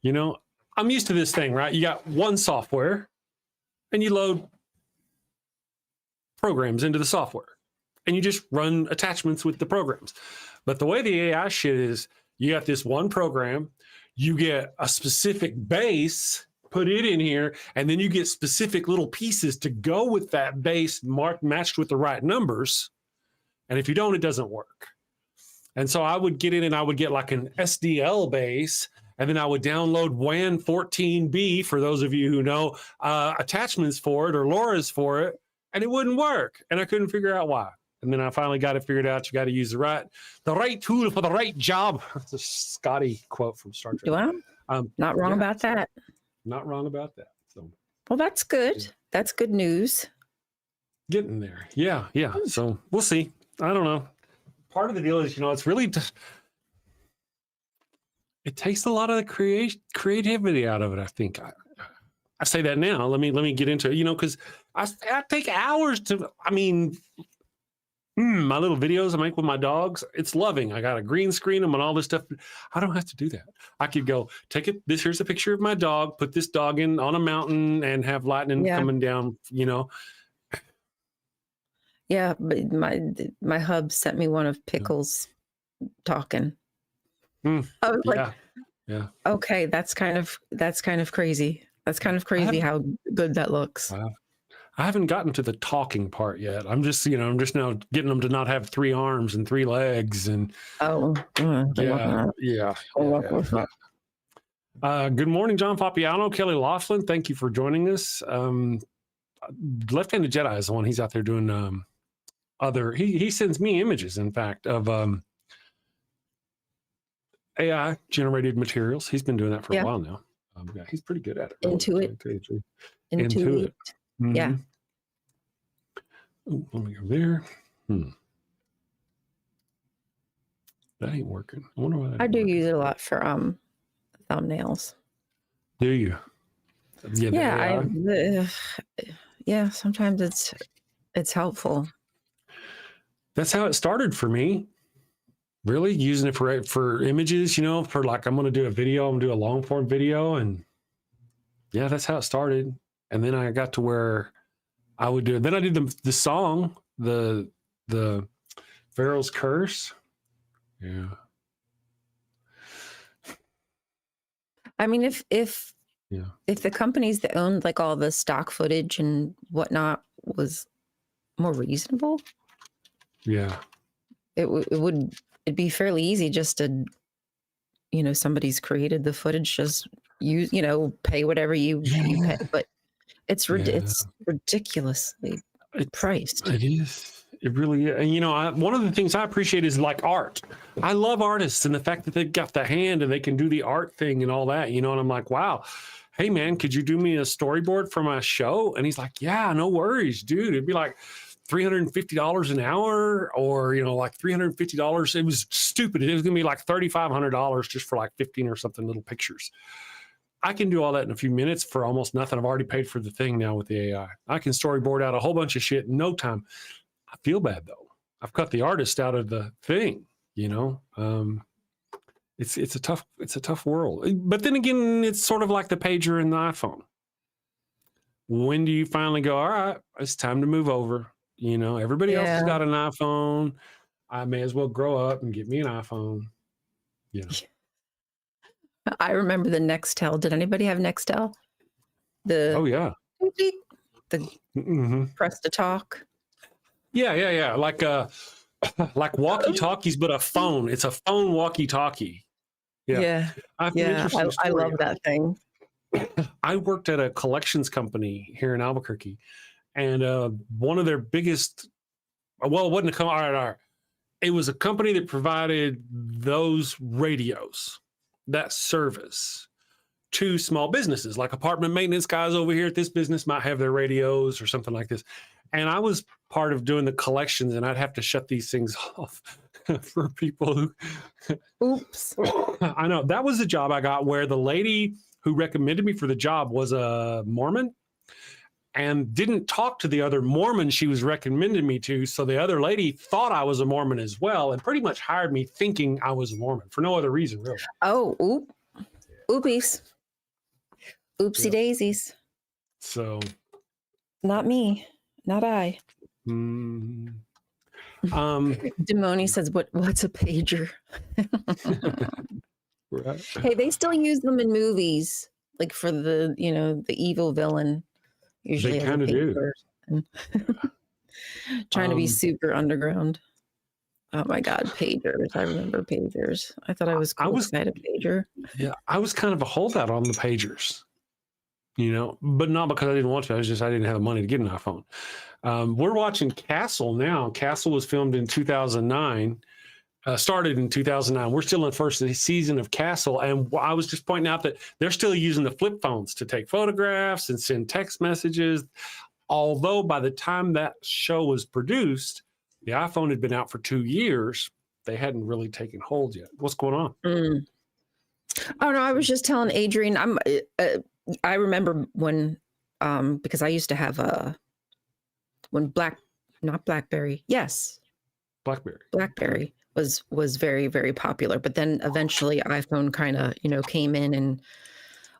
You know, I'm used to this thing, right? You got one software and you load programs into the software and you just run attachments with the programs. But the way the AI shit is, you got this one program, you get a specific base, put it in here, and then you get specific little pieces to go with that base matched with the right numbers. And if you don't, it doesn't work. And so I would get in and I would get like an SDL base, and then I would download WAN 14B, for those of you who know, attachments for it or LoRa's for it, and it wouldn't work. And I couldn't figure out why. And then I finally got it figured out. You got to use the right tool for the right job. That's a Scotty quote from Star Trek. Well, not wrong about that. Not wrong about that. So, well, that's good. Yeah. That's good news. Getting there. Yeah. So we'll see. I don't know. Part of the deal is, it's really it takes a lot of the creativity out of it. I think. I say that now. Let me get into it. Because I take hours to. My little videos I make with my dogs, it's loving. I got a green screen them and all this stuff. I don't have to do that. I could go take it. Here's a picture of my dog, put this dog in on a mountain and have lightning coming down, you know. Yeah, but my hub sent me one of Pickles talking. I was like, okay, that's kind of crazy. That's kind of crazy how good that looks. I haven't gotten to the talking part yet. I'm just now getting them to not have 3 arms and 3 legs and good morning, John Papiano, Kelly Laughlin. Thank you for joining us. Left-Handed Jedi is the one. He's out there doing he sends me images, in fact, of AI generated materials. He's been doing that for a while now. He's pretty good at it. Intuit. Mm-hmm. Yeah. Ooh, let me go there. That ain't working. I wonder why that I do working. use it a lot for thumbnails. Do you? Yeah, sometimes it's helpful. That's how it started for me. Really using it for images, you know, for like I'm going to do a video, I'm going to do a long form video, and yeah, that's how it started. And then I got to where I would do it. Then I did the song, the Pharaoh's Curse. Yeah. I mean, if the companies that owned like all the stock footage and whatnot was more reasonable, it'd be fairly easy just to, you know, somebody's created the footage, just use, you know, pay whatever you pay, but it's ridiculously priced. It is. It really is. And, you know, one of the things I appreciate is like art. I love artists and the fact that they've got the hand and they can do the art thing and all that, you know, and I'm like, wow, hey man, could you do me a storyboard for my show? And he's like, yeah, no worries, dude. It'd be like $350 an hour, or, you know, like $350. It was stupid. It was going to be like $3,500 just for like 15 or something little pictures. I can do all that in a few minutes for almost nothing. I've already paid for the thing now with the AI. I can storyboard out a whole bunch of shit in no time. I feel bad though. I've cut the artist out of the thing, you know. It's a tough world. But then again, it's sort of like the pager and the iPhone. When do you finally go, all right, it's time to move over? You know, everybody else has got an iPhone. I may as well grow up and get me an iPhone. You know. I remember the Nextel. Did anybody have Nextel? The press to talk. Yeah. Like walkie-talkies, but a phone. It's a phone walkie-talkie. Yeah. I love that thing. I worked at a collections company here in Albuquerque, and one of their biggest, well, it wasn't a company. All right. It was a company that provided those radios, that service, to small businesses, like apartment maintenance guys over here at this business might have their radios or something like this. And I was part of doing the collections, and I'd have to shut these things off for people who. Oops. I know. That was the job I got, where the lady who recommended me for the job was a Mormon and didn't talk to the other Mormon she was recommending me to. So the other lady thought I was a Mormon as well, and pretty much hired me thinking I was a Mormon for no other reason, really. Oh, oopies. Oopsie daisies. So. Not me. Not I. Demoni says, what's a pager? Right. Hey, they still use them in movies, like for the, you know, the evil villain. Usually they kind of do. Trying to be super underground. Oh my God, pagers. I remember pagers. I thought I was cool. I had a pager. Yeah, I was kind of a holdout on the pagers, you know, but not because I didn't want to. I didn't have the money to get an iPhone. We're watching Castle now. Castle was filmed in 2009. Started in 2009. We're still in the first season of Castle, and I was just pointing out that they're still using the flip phones to take photographs and send text messages. Although by the time that show was produced, the iPhone had been out for 2 years. They hadn't really taken hold yet. What's going on? Oh no, I was just telling Adrian. I remember when, because I used to have not BlackBerry. Yes. BlackBerry was very, very popular. But then eventually iPhone kind of, came in, and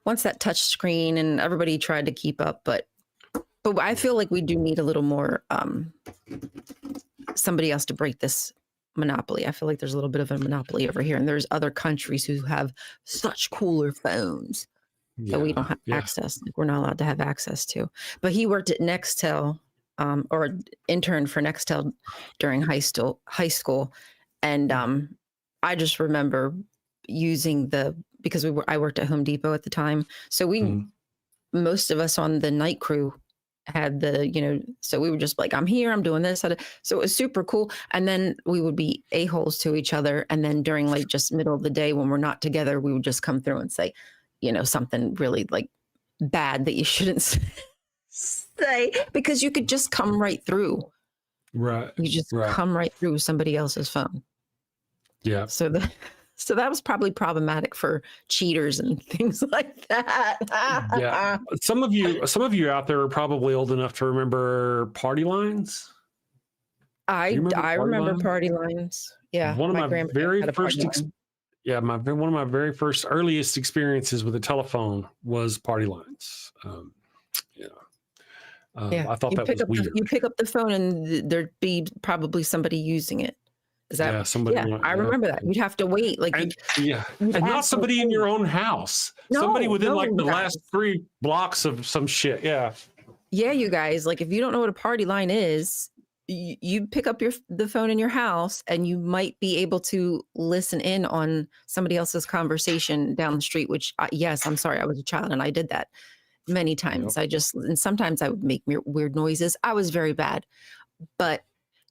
once that touch screen, and everybody tried to keep up, but I feel like we do need a little more somebody else to break this monopoly. I feel like there's a little bit of a monopoly over here, and there's other countries who have such cooler phones that we don't have access. Like, we're not allowed to have access to. But he worked at Nextel, or interned for Nextel during high school, and I just remember using because I worked at Home Depot at the time, so most of us on the night crew had so we were just like, I'm here, I'm doing this. So it was super cool. And then we would be a-holes to each other. And then during like just middle of the day when we're not together, we would just come through and say, something really like bad that you shouldn't say, because you could just come right through. Right. You just come right through somebody else's phone. Yeah. So that was probably problematic for cheaters and things like that. Yeah. Some of you out there are probably old enough to remember party lines. I remember party lines. Yeah. One of my very first one of my very first earliest experiences with a telephone was party lines. I thought that was weird. You pick up the phone and there'd be probably somebody using it. Is that somebody? Yeah, I remember that. You'd have to wait, and not somebody in your own house. Somebody within the last 3 blocks of some shit. Yeah. Yeah, you guys. Like, if you don't know what a party line is, you pick up the phone in your house, and you might be able to listen in on somebody else's conversation down the street. Which, yes, I'm sorry, I was a child and I did that many times. Yep. And sometimes I would make weird noises. I was very bad, but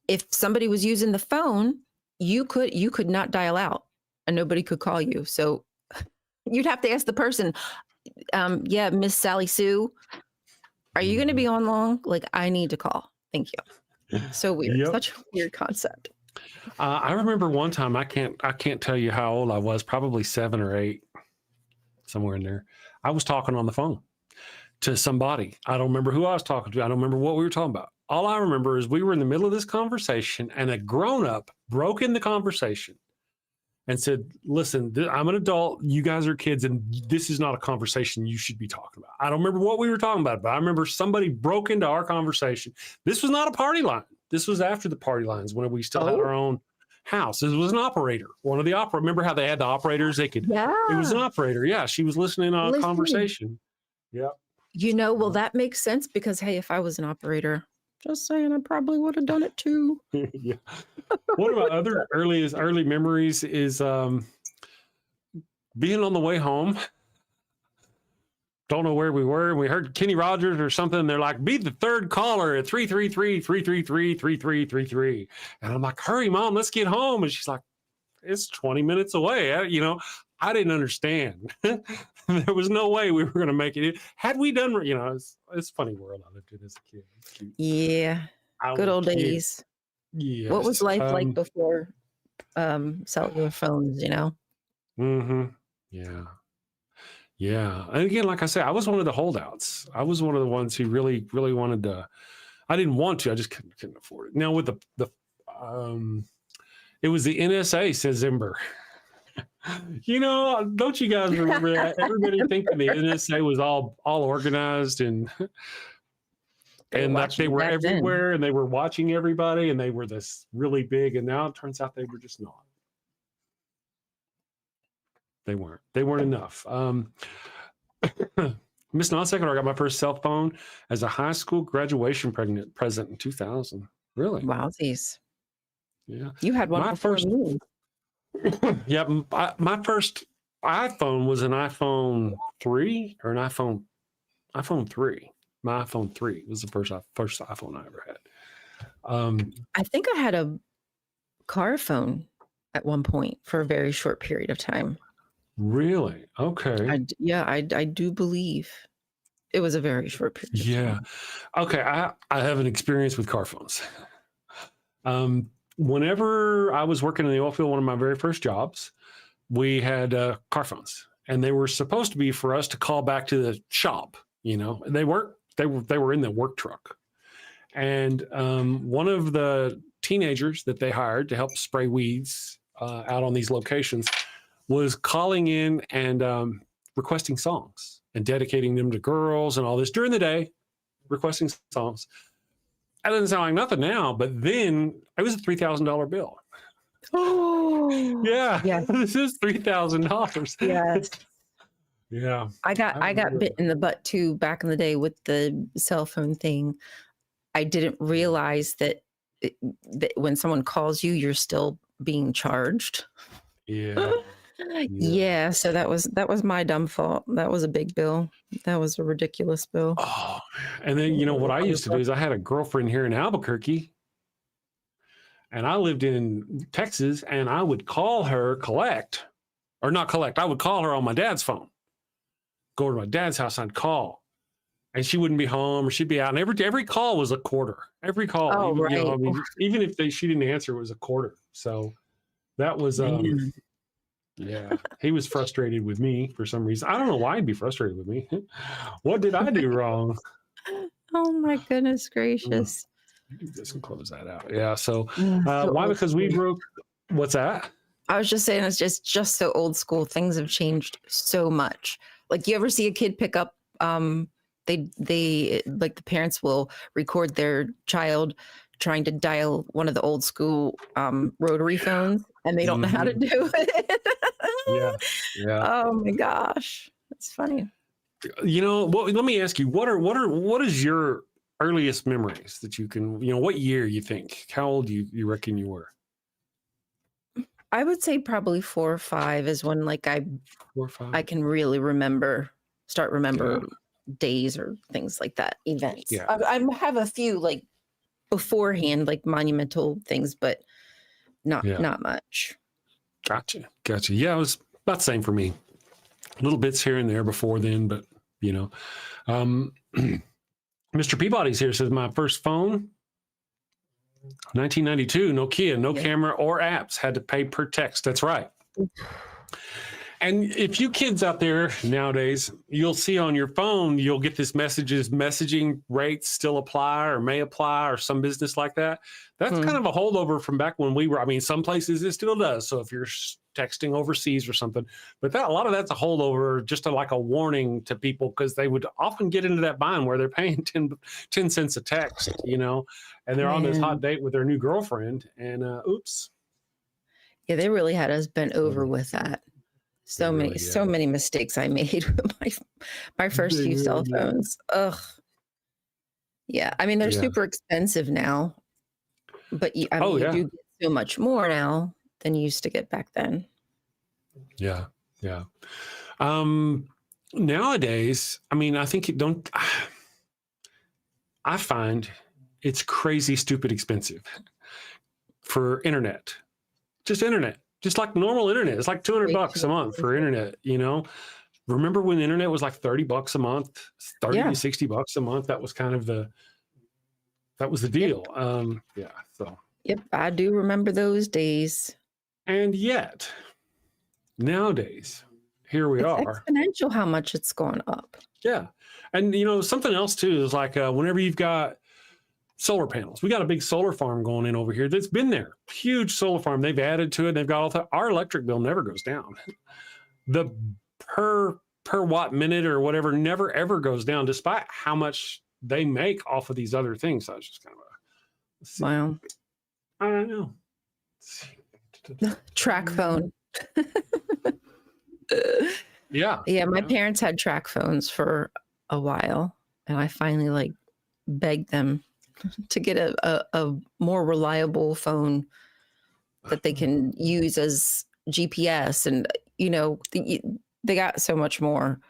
if somebody was using the phone, you could not dial out, and nobody could call you. So you'd have to ask the person, Miss Sally Sue, are you going to be on long? Like, I need to call. Thank you. So weird. Yep. Such a weird concept. I remember one time, I can't tell you how old I was, probably 7 or 8, somewhere in there. I was talking on the phone to somebody. I don't remember who I was talking to. I don't remember what we were talking about. All I remember is we were in the middle of this conversation, and a grown-up broke in the conversation and said, listen, I'm an adult. You guys are kids, and this is not a conversation you should be talking about. I don't remember what we were talking about, but I remember somebody broke into our conversation. This was not a party line. This was after the party lines, when we still had our own house. This was an operator. One of the remember how they had the operators? It was an operator. Yeah, she was listening on a conversation. Yeah. Well, that makes sense, because, hey, if I was an operator, just saying, I probably would have done it too. Yeah. One of my other early memories is being on the way home. Don't know where we were, and we heard Kenny Rogers or something. And they're like, be the third caller at 333-333-3333. And I'm like, hurry, Mom, let's get home. And she's like, it's 20 minutes away. I didn't understand. There was no way we were going to make it. Had we done, it's a funny world I lived in as a kid. Yeah. Good old days. Yes. What was life like before cellular phones, Mm-hmm. Yeah. Yeah. And again, like I said, I was one of the holdouts. I was one of the ones who really, really wanted to. I didn't want to. I just couldn't afford it. Now with it was the NSA, says Ember. Don't you guys remember that? Everybody thinking the NSA was all organized and that they were everywhere and they were watching everybody and they were this really big, and now it turns out they were just not. They weren't enough. Miss Non-Sequitur, I got my first cell phone as a high school graduation present in 2000. Really? Wowsies. Yeah. You had one before me. Yeah, my first iPhone was an iPhone 3 or an iPhone 3. My iPhone 3 was the first iPhone I ever had. I think I had a car phone at one point for a very short period of time. Really? Okay. I do believe it was a very short period of time. Okay. I have an experience with car phones. Whenever I was working in the oil field, one of my very first jobs, we had car phones, and they were supposed to be for us to call back to the shop. They were in the work truck, And one of the teenagers that they hired to help spray weeds out on these locations was calling in and requesting songs and dedicating them to girls and all this during the day, requesting songs. That doesn't sound like nothing now, but then it was a $3,000 bill. Oh, Yeah, yes. This is $3,000. Yes. Yeah, I got bit in the butt too back in the day with the cell phone thing. I didn't realize that when someone calls you, you're still being charged. Yeah. Yeah, so that was my dumb fault. That was a big bill. That was a ridiculous bill. Oh, and then you know what I used to do is I had a girlfriend here in Albuquerque, and I lived in Texas, and I would call her I would call her on my dad's phone. Go to my dad's house and I'd call, and she wouldn't be home or she'd be out. And every call was a quarter. Every call, Oh, even, right. you know, I mean, even if she didn't answer, it was a quarter. So that was yeah. He was frustrated with me for some reason. I don't know why he'd be frustrated with me. What did I do wrong? Oh my goodness gracious. You guys can close that out. Yeah. So So why? old Because we school. broke. What's that? I was just saying it's just so old school. Things have changed so much. Like, you ever see a kid pick up they like the parents will record their child trying to dial one of the old school rotary phones, and they don't know how to do it. Yeah. Oh my gosh. That's funny. You know, well, let me ask you, what is your earliest memories that you can, you know, what year you think? How old you reckon you were? I would say probably 4 or 5 is when like 4 or 5? I can really start remember days or things like that, events. Yeah. I have a few like beforehand, like monumental things, but not much. Gotcha. Yeah, it was about the same for me. Little bits here and there before then, but you know. Mr. Peabody's here, says my first phone, 1992, Nokia, no camera or apps, had to pay per text. That's right. And if you kids out there nowadays, you'll see on your phone, you'll get this messaging rates still apply or may apply or some business like that. That's kind of a holdover from back when we were, I mean, some places it still does. So if you're texting overseas or something, but a lot of that's a holdover, just like a warning to people, because they would often get into that bind where they're paying 10 cents a text, you know, and they're on this hot date with their new girlfriend and oops. Yeah, they really had us bent over with that. So many mistakes I made with my first few cell phones. Ugh. Yeah, I mean, they're super expensive now, but you do get so much more now than you used to get back then. Yeah. Nowadays, I mean, I think I find it's crazy, stupid expensive for internet. Just like normal internet. It's like $200 a month for internet, you know? Remember when the internet was like $30 a month, 30 to $60 a month? That was kind of the deal. So. Yep, I do remember those days. And yet, nowadays, here we are. Exponential how much it's gone up. Yeah. And, you know, something else too is like whenever you've got solar panels, we got a big solar farm going in over here that's been there. Huge solar farm. They've added to it. They've got all that. Our electric bill never goes down. The per watt minute or whatever never ever goes down, despite how much they make off of these other things. So I was just kind of wow. I don't know. Track phone. Yeah. My parents had track phones for a while, and I finally like begged them to get a more reliable phone that they can use as GPS. And, you know, they got so much more.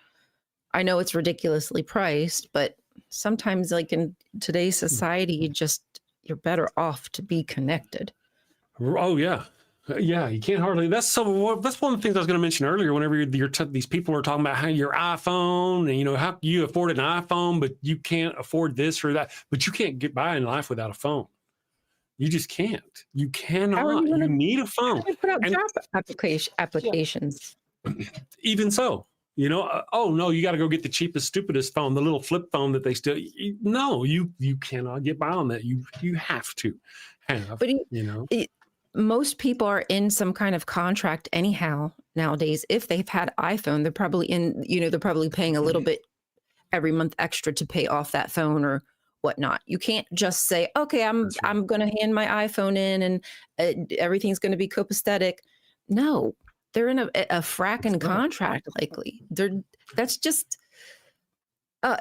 I know it's ridiculously priced, but sometimes like in today's society, you're better off to be connected. Oh yeah. Yeah, you can't hardly. That's one of the things I was going to mention earlier. Whenever these people are talking about how your iPhone and, you know, how you afford an iPhone, but you can't afford this or that. But you can't get by in life without a phone. You just can't. You cannot. You need a phone. Put out job applications. Even so, You know, oh no, you got to go get the cheapest, stupidest phone, the little flip phone that they still. No, you cannot get by on that. You have to have. But you know, most people are in some kind of contract anyhow nowadays. If they've had iPhone, they're probably in. You know, they're probably paying a little bit every month extra to pay off that phone or whatnot. You can't just say, okay, I'm going to hand my iPhone in and everything's going to be copacetic. No, they're in a fracking contract. Likely, that's just.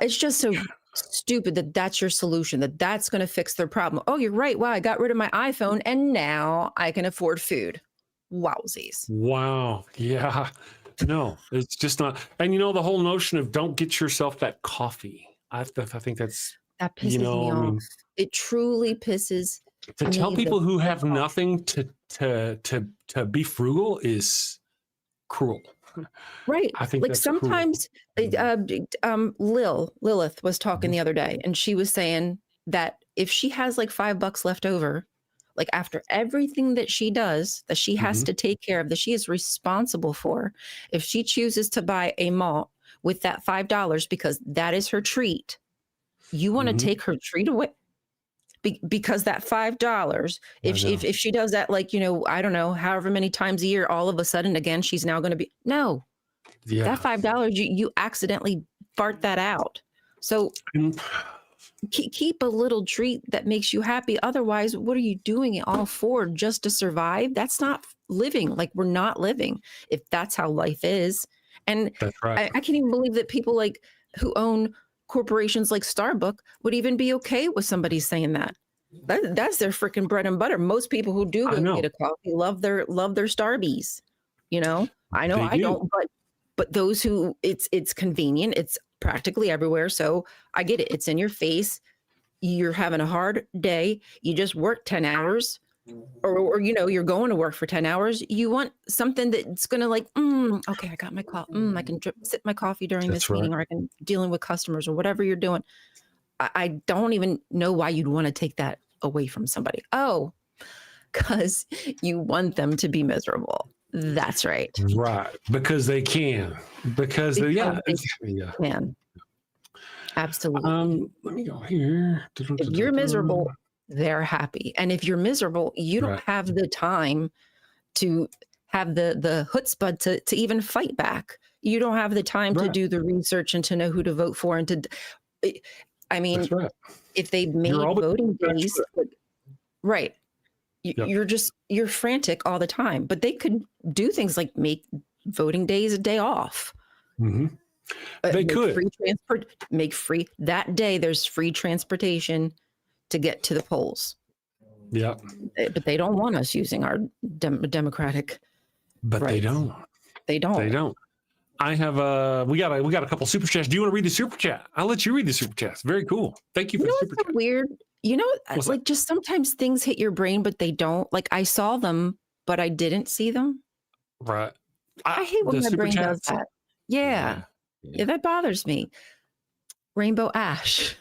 It's just so stupid that that's your solution. That's going to fix their problem. Oh, you're right. Wow, I got rid of my iPhone and now I can afford food. Wowsies. Wow. Yeah. No, it's just not. And you know, the whole notion of don't get yourself that coffee. I think that pisses me off. It truly pisses to tell people who have nothing to be frugal is cruel. Right. I think like sometimes Lilith was talking the other day and she was saying that if she has like $5 left over, like after everything that she does, that she has to take care of, that she is responsible for, if she chooses to buy a malt with that $5 because that is her treat, you want to take her treat away because that $5, if she does that, like, you know, I don't know, however many times a year, all of a sudden, again, she's now going to be, no, that $5, you accidentally fart that out. So keep a little treat that makes you happy. Otherwise, what are you doing it all for? Just to survive? That's not living. Like, we're not living if that's how life is. And that's right. I can't even believe that people like who own corporations like Starbucks would even be okay with somebody saying that. That's their freaking bread and butter. Most people who do go get a coffee love their Starbies. You know, I know I don't, but those who it's convenient, it's practically everywhere. So I get it. It's in your face. You're having a hard day. You just work 10 hours or you know, you're going to work for 10 hours. You want something that's going to like, okay, I got my coffee. I can sip my coffee during this meeting, or I can dealing with customers or whatever you're doing. I don't even know why you'd want to take that away from somebody. Oh, because you want them to be miserable. That's right. Right. Because they can. Because they can. Absolutely. Let me go here. If you're miserable, they're happy. And if you're miserable, you don't have the time to have the chutzpah to even fight back. You don't have the time to do the research and to know who to vote for. And to, I mean, if they made voting days, you're frantic all the time. But they could do things like make voting days a day off. They could make free that day. There's free transportation to get to the polls. Yeah, but they don't want us using our democratic. But rights. They don't. I have we got a couple super chats. Do you want to read the super chat? I'll let you read the super chats. Very cool. Thank you for the super chat. Weird. You know, like just sometimes things hit your brain, but they don't. Like I saw them, but I didn't see them. Right. I hate when my brain does that. Yeah, that bothers me. Rainbow Ash.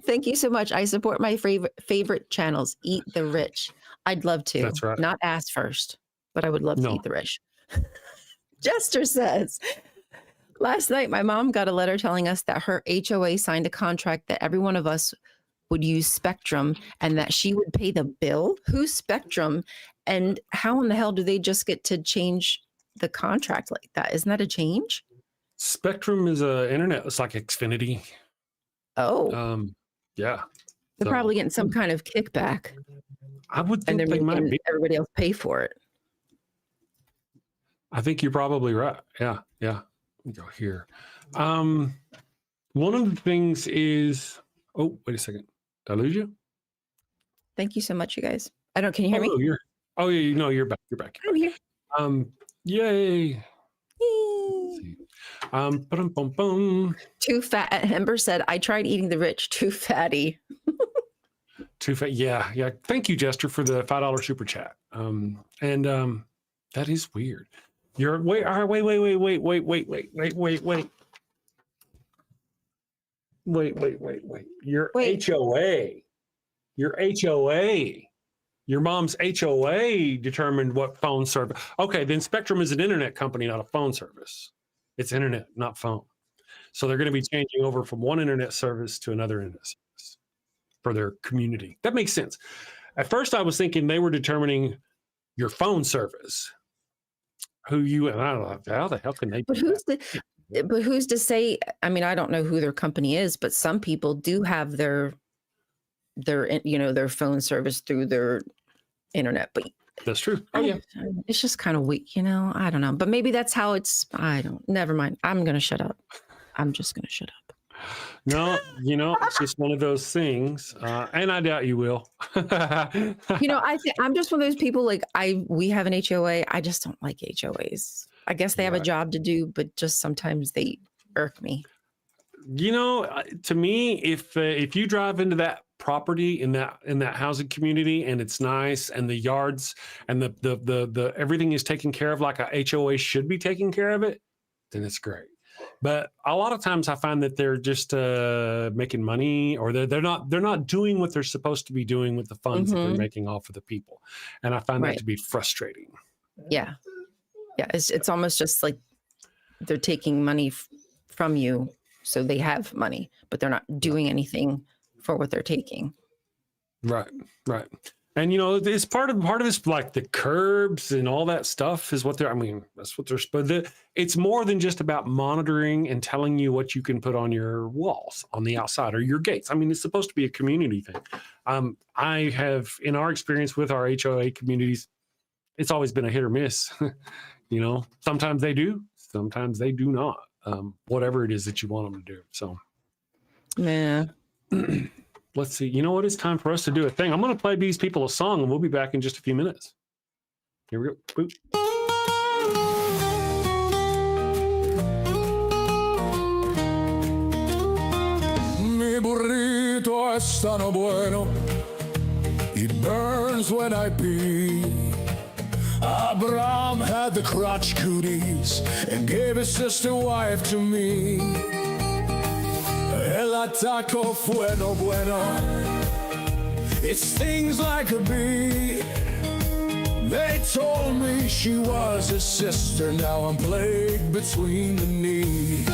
Thank you so much. I support my favorite channels. Eat the Rich. I'd love to. That's right. Not ass first, but I would love to eat the rich. Jester says, last night my mom got a letter telling us that her HOA signed a contract that every one of us would use Spectrum and that she would pay the bill. Who's Spectrum? And how in the hell do they just get to change the contract like that? Isn't that a change? Spectrum is a internet. It's like Xfinity. Oh. Yeah. They're probably getting some kind of kickback. I would think they might be. Everybody else pay for it. I think you're probably right. Yeah. Let me go here. One of the things is, oh, wait a second. Did I lose you? Thank you so much, you guys. Can you hear me? You're back. I'm here. Yay. Too fat. Ember said, I tried eating the rich. Too fatty. Too fat. Yeah. Thank you, Jester, for the $5 super chat. That is weird. Wait. Your mom's HOA determined what phone service. Okay, then Spectrum is an internet company, not a phone service. It's internet, not phone. So they're going to be changing over from one internet service to another internet service for their community. That makes sense. At first, I was thinking they were determining your phone service, who you, and I don't know, how the hell can they? But who's to say? I mean, I don't know who their company is, but some people do have their phone service through their internet. But that's true. Oh yeah, it's just kind of weak, I don't know, but maybe that's how it's. Never mind. I'm gonna shut up. I'm just gonna shut up. No, it's just one of those things, and I doubt you will. I'm just one of those people. Like we have an HOA. I just don't like HOAs. I guess they have a job to do, but just sometimes they irk me. To me, if you drive into that property in that housing community and it's nice and the yards and the everything is taken care of like a HOA should be taking care of it, then it's great. But a lot of times I find that they're just making money, or they're not doing what they're supposed to be doing with the funds that they're making off of the people, and I find that to be frustrating. Yeah, it's almost just like they're taking money from you, so they have money, but they're not doing anything for what they're taking. Right. And it's part of this, like the curbs and all that stuff is what that's what they're, but it's more than just about monitoring and telling you what you can put on your walls on the outside or your gates. I mean, it's supposed to be a community thing. I have, in our experience with our HOA communities, it's always been a hit or miss. Sometimes they do, sometimes they do not. Whatever it is that you want them to do. So, yeah. Let's see. You know what? It's time for us to do a thing. I'm going to play these people a song, and we'll be back in just a few minutes. Here we go. Boop. Mi burrito es tan bueno, it burns when I pee. Abraham had the crotch cooties and gave his sister wife to me. El ataco bueno, it stings like a bee. They told me she was his sister, now I'm plagued between the knees.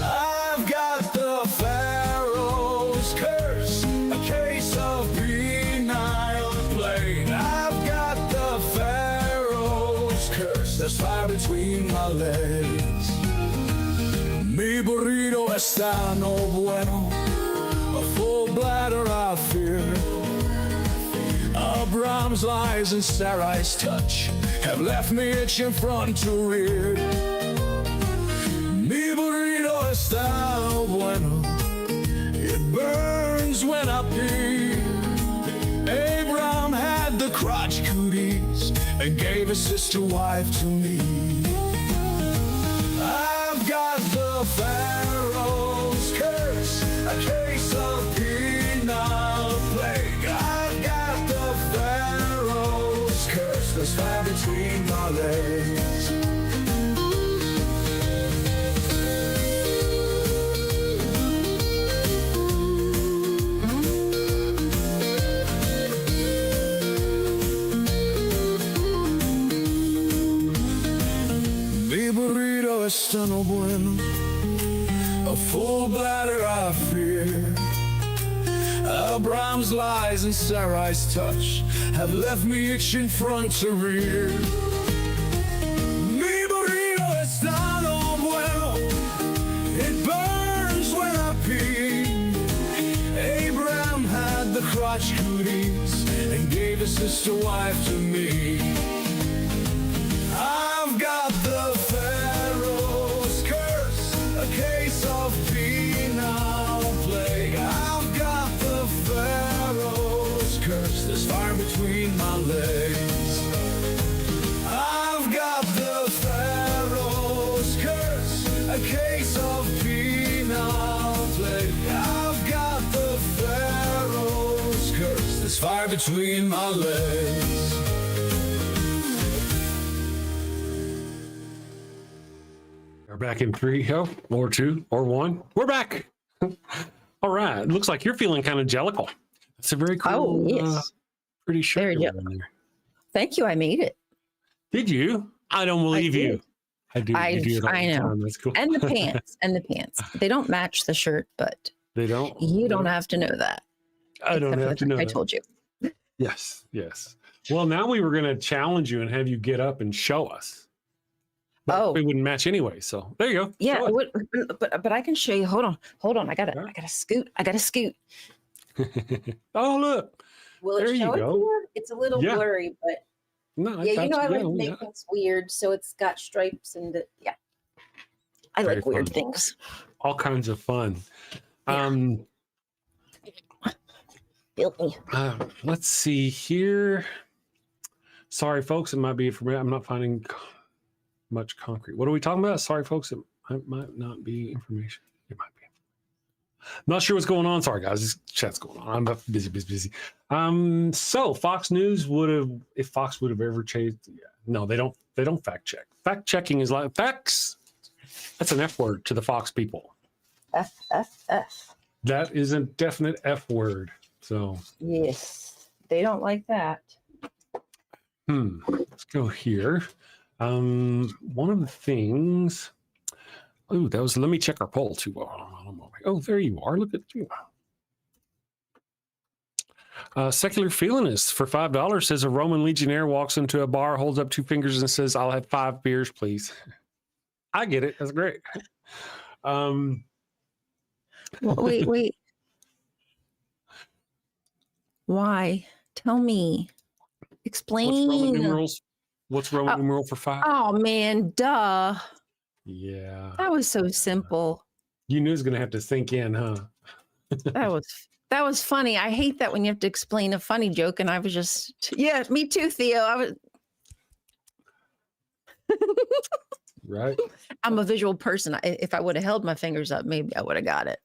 I've got the Pharaoh's curse, a case of penile plague. I've got the Pharaoh's curse, there's fire between my legs. Mi burrito está no bueno, a full bladder I fear. Abraham's lies and Sarai's touch have left me itching front to rear. Mi burrito está no bueno, it burns when I pee. Abraham had the crotch cooties and gave his sister wife to me. I've got the Pharaoh's curse, a case of penile plague. I've got the Pharaoh's curse, there's fire between my legs. Mi burrito está no bueno, a full bladder I fear. Abraham's lies and Sarai's touch have left me itching front to rear. Mi burrito está no bueno, it burns when I pee. Abraham had the crotch cooties and gave his sister wife to me. I've got the Pharaoh's curse, a case of penile plague. I've got the Pharaoh's curse, there's fire between my legs. I've got the Pharaoh's curse, a case of penile plague. I've got the Pharaoh's curse, there's fire between my legs. We're back in 3, or 2, or 1. We're back. All right. It looks like you're feeling kind of jellical. It's a very cool, yes. pretty shirt. Thank you. I made it. Did you? I don't believe you. I do. You do it all I the know. time. That's cool. And the pants. And the pants. They don't match the shirt, but They don't. you don't have to know that. I don't Except for have the to know. fact I That. told you. Yes. Yes. Well, now we were going to challenge you and have you get up and show us. But Oh. it wouldn't match anyway. So there you go. Yeah, Show it us. would, but I can show you. Hold on. I gotta scoot. Oh, look. Will There it you show it go. to you? It's a little Yeah. blurry, but No, yeah, you know I like yeah, to make things weird, so it's got stripes and yeah. I Very like weird fun. things. all kinds of fun. Yeah. Guilty. Let's see here. Sorry, folks, it might be for me. I'm not finding much concrete. What are we talking about? Sorry, folks, it might not be information. It might be. Not sure what's going on. Sorry, guys. This chat's going on. I'm busy. So Fox News if Fox would have ever changed. Yeah, no, they don't fact check. Fact checking is like facts. That's an F word to the Fox people. F. That is a definite F word. So Yes, they don't like that. let's go here. One of the things. Oh, let me check our poll too. Oh, there you are. Look at you. Secular Feelinist for $5 says a Roman legionnaire walks into a bar, holds up two fingers, and says, "I'll have 5 beers, please." I get it. That's great. Well, wait. Why? Tell me. Explain. What's Roman numeral for 5? Oh man, duh. Yeah. That was so simple. You knew it was going to have to sink in, huh? That was funny. I hate that when you have to explain a funny joke, and I was just, yeah, me too, Theo. Right. I'm a visual person. If I would have held my fingers up, maybe I would have got it.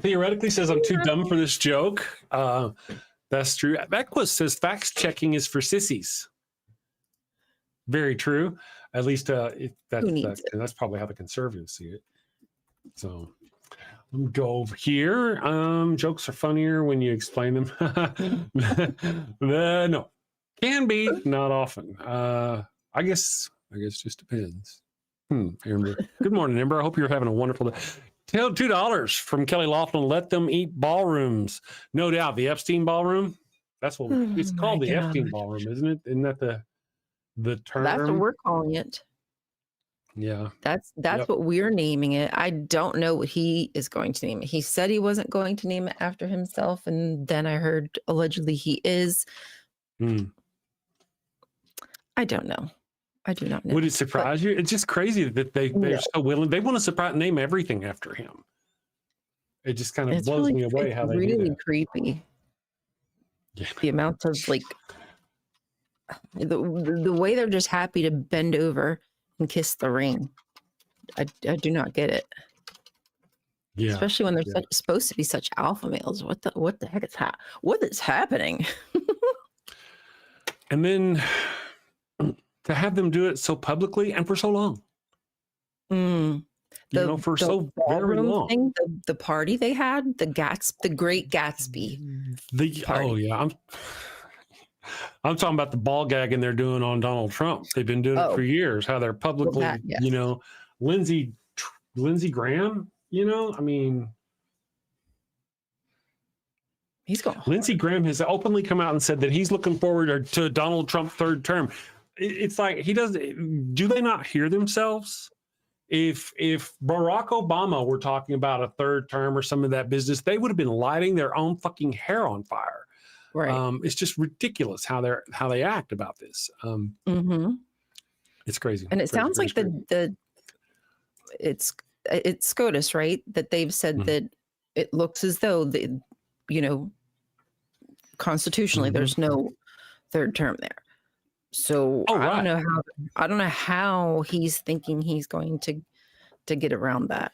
Theoretically says I'm too dumb for this joke. That's true. Beckwith says fact checking is for sissies. Very true. At least that's probably how the conservatives see it. So let me go over here. Jokes are funnier when you explain them. No, can be, not often. I guess just depends. Amber. Good morning, Amber. I hope you're having a wonderful day. $2 from Kelly Laughlin. Let them eat ballrooms. No doubt. The Epstein ballroom. That's what it's called. The Epstein ballroom, isn't it? Isn't that the term? That's what we're calling it. Yeah. That's what we're naming it. I don't know what he is going to name it. He said he wasn't going to name it after himself, and then I heard allegedly he is. I don't know. I do not know. Would it surprise you? It's just crazy that they're so willing. They want to name everything after him. It just kind of blows me away how they do that. Really creepy. Yeah. The amount of the way they're just happy to bend over and kiss the ring. I do not get it. Yeah. Especially when they're supposed to be such alpha males. What the heck what is happening? And then to have them do it so publicly and for so long. For so very long. Thing, the party they had, the Great Gatsby. Party. Oh yeah, I'm talking about the ball gagging they're doing on Donald Trump. They've been doing it for years. How they're publicly, Lindsey Graham. I mean, he's going. Lindsey Graham has openly come out and said that he's looking forward to Donald Trump's 3rd term. It's like he doesn't. Do they not hear themselves? If Barack Obama were talking about a 3rd term or some of that business, they would have been lighting their own fucking hair on fire. Right. It's just ridiculous how they act about this. It's crazy. And it sounds like it's SCOTUS, right? That they've said that it looks as though constitutionally there's no 3rd term there. So I don't know how he's thinking he's going to get around that.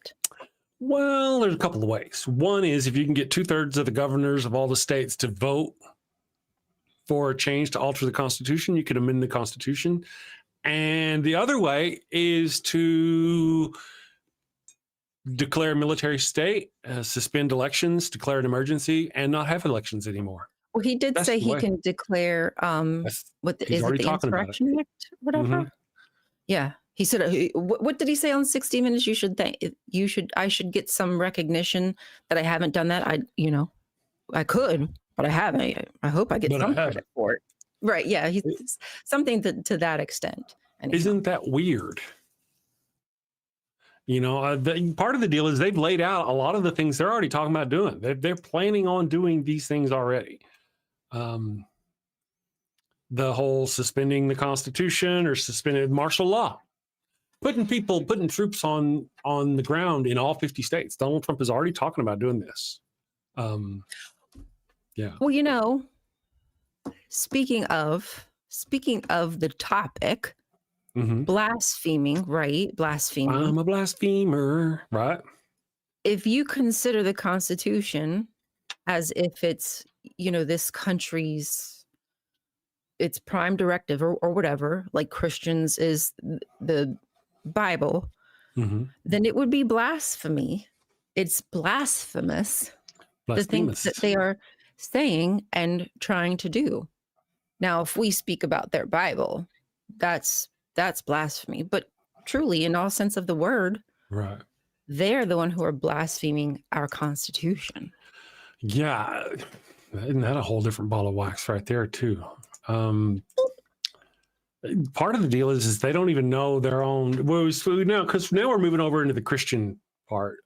Well, there's a couple of ways. One is if you can get 2/3 of the governors of all the states to vote for a change to alter the Constitution, you could amend the Constitution. And the other way is to declare a military state, suspend elections, declare an emergency, and not have elections anymore. Well, he did That's say the he way. can declare He's is it already the talking about it. Insurrection Act, whatever. Mhm. Yeah, he said. What did he say on 60 Minutes? I should get some recognition that I haven't done that. I could, but I haven't. I hope I get But I some haven't. credit for it. Right? Yeah, he's something to that extent. Anyhow. Isn't that weird? Part of the deal is they've laid out a lot of the things they're already talking about doing. They're planning on doing these things already. The whole suspending the Constitution or suspending martial law, putting troops on the ground in all 50 states. Donald Trump is already talking about doing this. Yeah. Well, speaking of the topic, blaspheming, right? Blaspheming. I'm a blasphemer, right? If you consider the Constitution as if it's, this country's its prime directive or whatever, like Christians is the Bible, then it would be blasphemy. It's blasphemous. The things that they are saying and trying to do. Now, if we speak about their Bible, that's blasphemy. But truly, in all sense of the word, right, they're the one who are blaspheming our Constitution. Yeah, isn't that a whole different ball of wax right there too? Part of the deal is they don't even know their own. Well, because now we're moving over into the Christian part.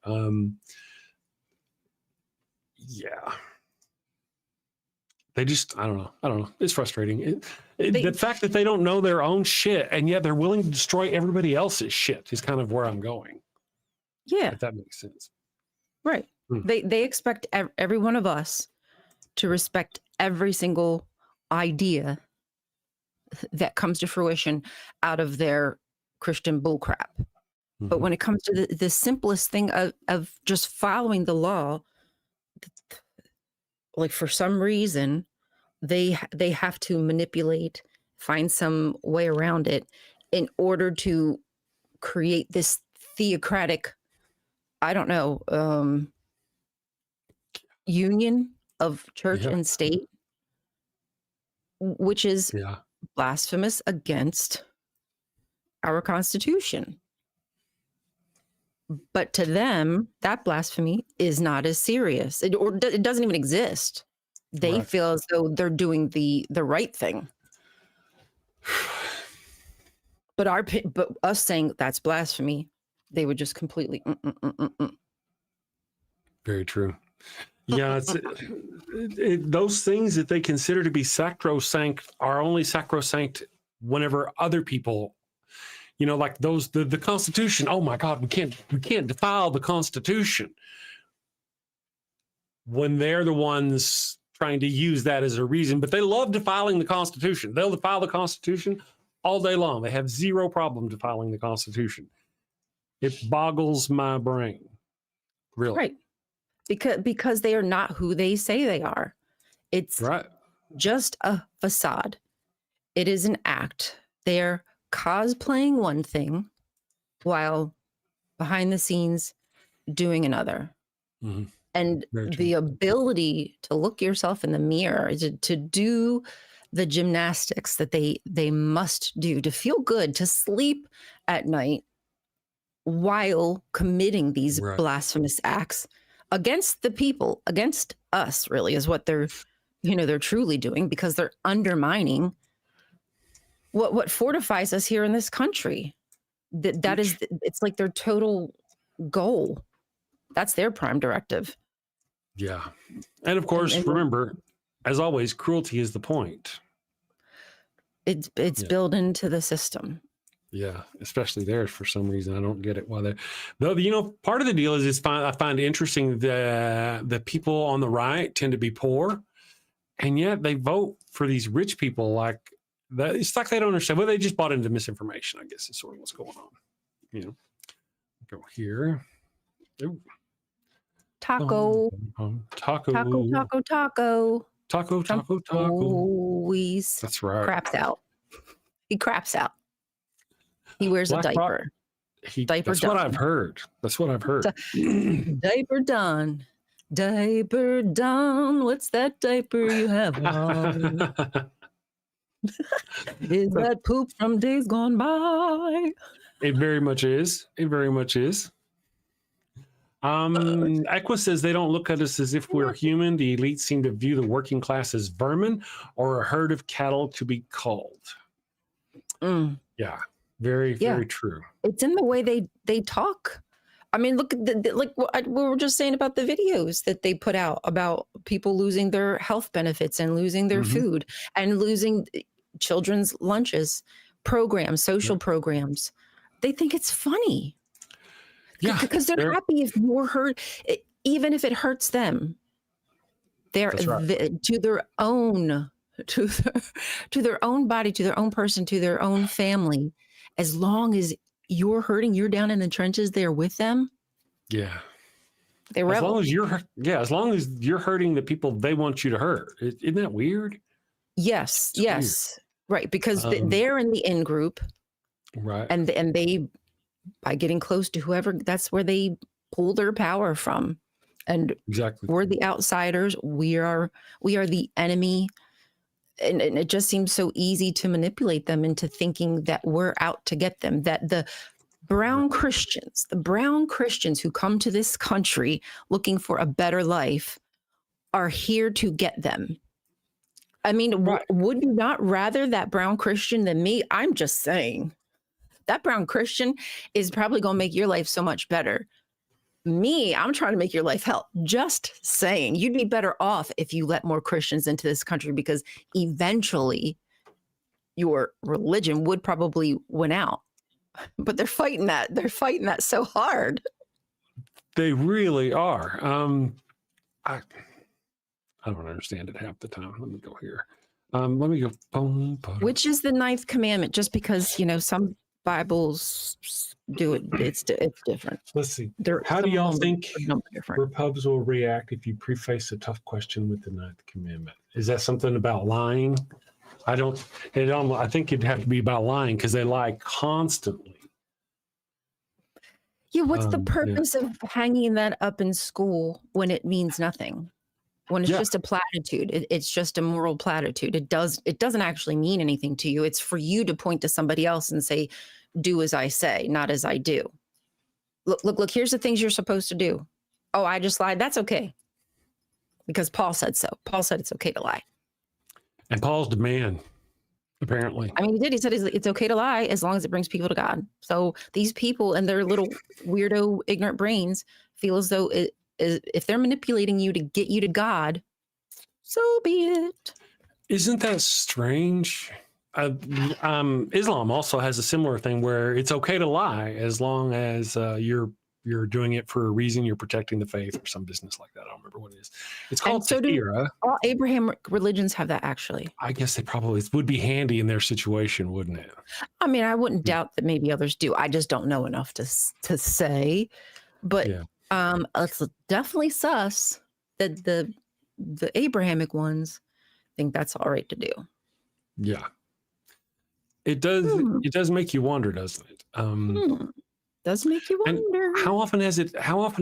Yeah, they just I don't know. It's frustrating. The fact that they don't know their own shit and yet they're willing to destroy everybody else's shit is kind of where I'm going. Yeah, if that makes sense. Right. They expect every one of us to respect every single idea that comes to fruition out of their Christian bullcrap. But when it comes to the simplest thing of just following the law, like for some reason, they have to manipulate, find some way around it in order to create this theocratic, I don't know, union of church and state, which is blasphemous against our Constitution. But to them, that blasphemy is not as serious. It doesn't even exist. They feel as though they're doing the right thing. But us saying that's blasphemy, they would just completely. Very true. Yeah, those things that they consider to be sacrosanct are only sacrosanct whenever other people, like those the Constitution. Oh my God, we can't defile the Constitution. When they're the ones trying to use that as a reason, but they love defiling the Constitution. They'll defile the Constitution all day long. They have zero problem defiling the Constitution. It boggles my brain. Really. Right. Because they are not who they say they are. It's just a facade. It is an act. They're cosplaying one thing while behind the scenes doing another. And the ability to look yourself in the mirror, to do the gymnastics that they must do, to feel good, to sleep at night while committing these blasphemous acts against the people, against us, really, is what they're truly doing, because they're undermining what fortifies us here in this country. That is, it's like their total goal. That's their prime directive. Yeah. And of course, remember, as always, cruelty is the point. It's built into the system. Yeah, especially theirs for some reason. I don't get it. Why they, though, part of the deal is I find interesting that the people on the right tend to be poor, and yet they vote for these rich people like that. It's like they don't understand. Well, they just bought into misinformation, I guess, is sort of what's going on. Go here. Ooh. Taco. Always That's right. Craps out. He craps out. He wears a diaper. That's what I've heard. Diaper done. Diaper down. What's that diaper you have on? Is that poop from days gone by? It very much is. It very much is. Equa says they don't look at us as if we're human. The elites seem to view the working class as vermin or a herd of cattle to be culled. Yeah, very true. It's in the way they talk. I mean, look at like what we were just saying about the videos that they put out about people losing their health benefits and losing their food and losing children's lunches, programs, social programs. They think it's funny. Yeah, because they're happy if you're hurt, even if it hurts them. They're to their own body, to their own person, to their own family. As long as you're hurting, you're down in the trenches there with them. Yeah, they rebel. As long as you're hurting the people they want you to hurt. Isn't that weird? Yes, weird. Right, because they're in the in group, right, and they. By getting close to whoever, that's where they pull their power from. And we're the outsiders. We are the enemy. And it just seems so easy to manipulate them into thinking that we're out to get them, that the brown Christians who come to this country looking for a better life are here to get them. I mean, would you not rather that brown Christian than me? I'm just saying. That brown Christian is probably going to make your life so much better. Me, I'm trying to make your life hell. Just saying, you'd be better off if you let more Christians into this country, because eventually your religion would probably win out. But they're fighting that. They're fighting that so hard. They really are. I don't understand it half the time. Let me go here. Let me go. Which is the 9th commandment? Just because, some Bibles do it, it's different. Let's see. How do y'all think Repubs will react if you preface a tough question with the 9th commandment? Is that something about lying? I think it'd have to be about lying, because they lie constantly. Yeah, what's the purpose of hanging that up in school when it means nothing? When it's just a platitude, it's just a moral platitude. It doesn't actually mean anything to you. It's for you to point to somebody else and say, do as I say, not as I do. Look, here's the things you're supposed to do. Oh, I just lied. That's okay. Because Paul said so. Paul said it's okay to lie. And Paul's the man, apparently. I mean, he did. He said it's okay to lie as long as it brings people to God. So these people and their little weirdo, ignorant brains feel as though if they're manipulating you to get you to God, so be it. Isn't that strange? Islam also has a similar thing where it's okay to lie as long as you're doing it for a reason. You're protecting the faith or some business like that. I don't remember what it is. It's called Tahira. All Abrahamic religions have that, actually. I guess they probably would be handy in their situation, wouldn't it? I mean, I wouldn't doubt that maybe others do. I just don't know enough to say. But it's definitely sus that the Abrahamic ones think that's all right to do. Yeah. It does. It does make you wonder, doesn't it? Does make you wonder. And how often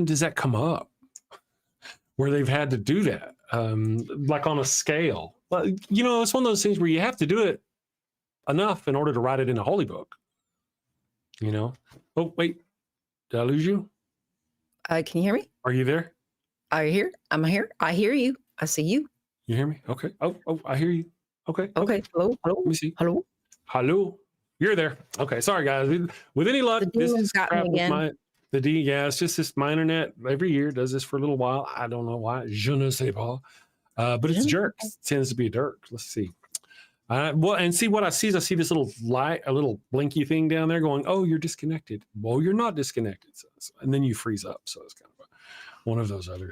does that come up where they've had to do that? Like on a scale. Well, it's one of those things where you have to do it enough in order to write it in a holy book. Oh, wait. Did I lose you? Can you hear me? Are you there? Are you here? I'm here. I hear you. I see you. You hear me? Okay. Oh, I hear you. Okay. Hello. Let me see. Hello. You're there. Okay. Sorry, guys. With any luck, this is crap with it's just this. My internet every year does this for a little while. I don't know why. Je ne sais pas. But it's jerks. It tends to be a jerk. Let's see. And see what I see is I see this little light, a little blinky thing down there going, oh, you're disconnected. Well, you're not disconnected. And then you freeze up. So it's kind of one of those others.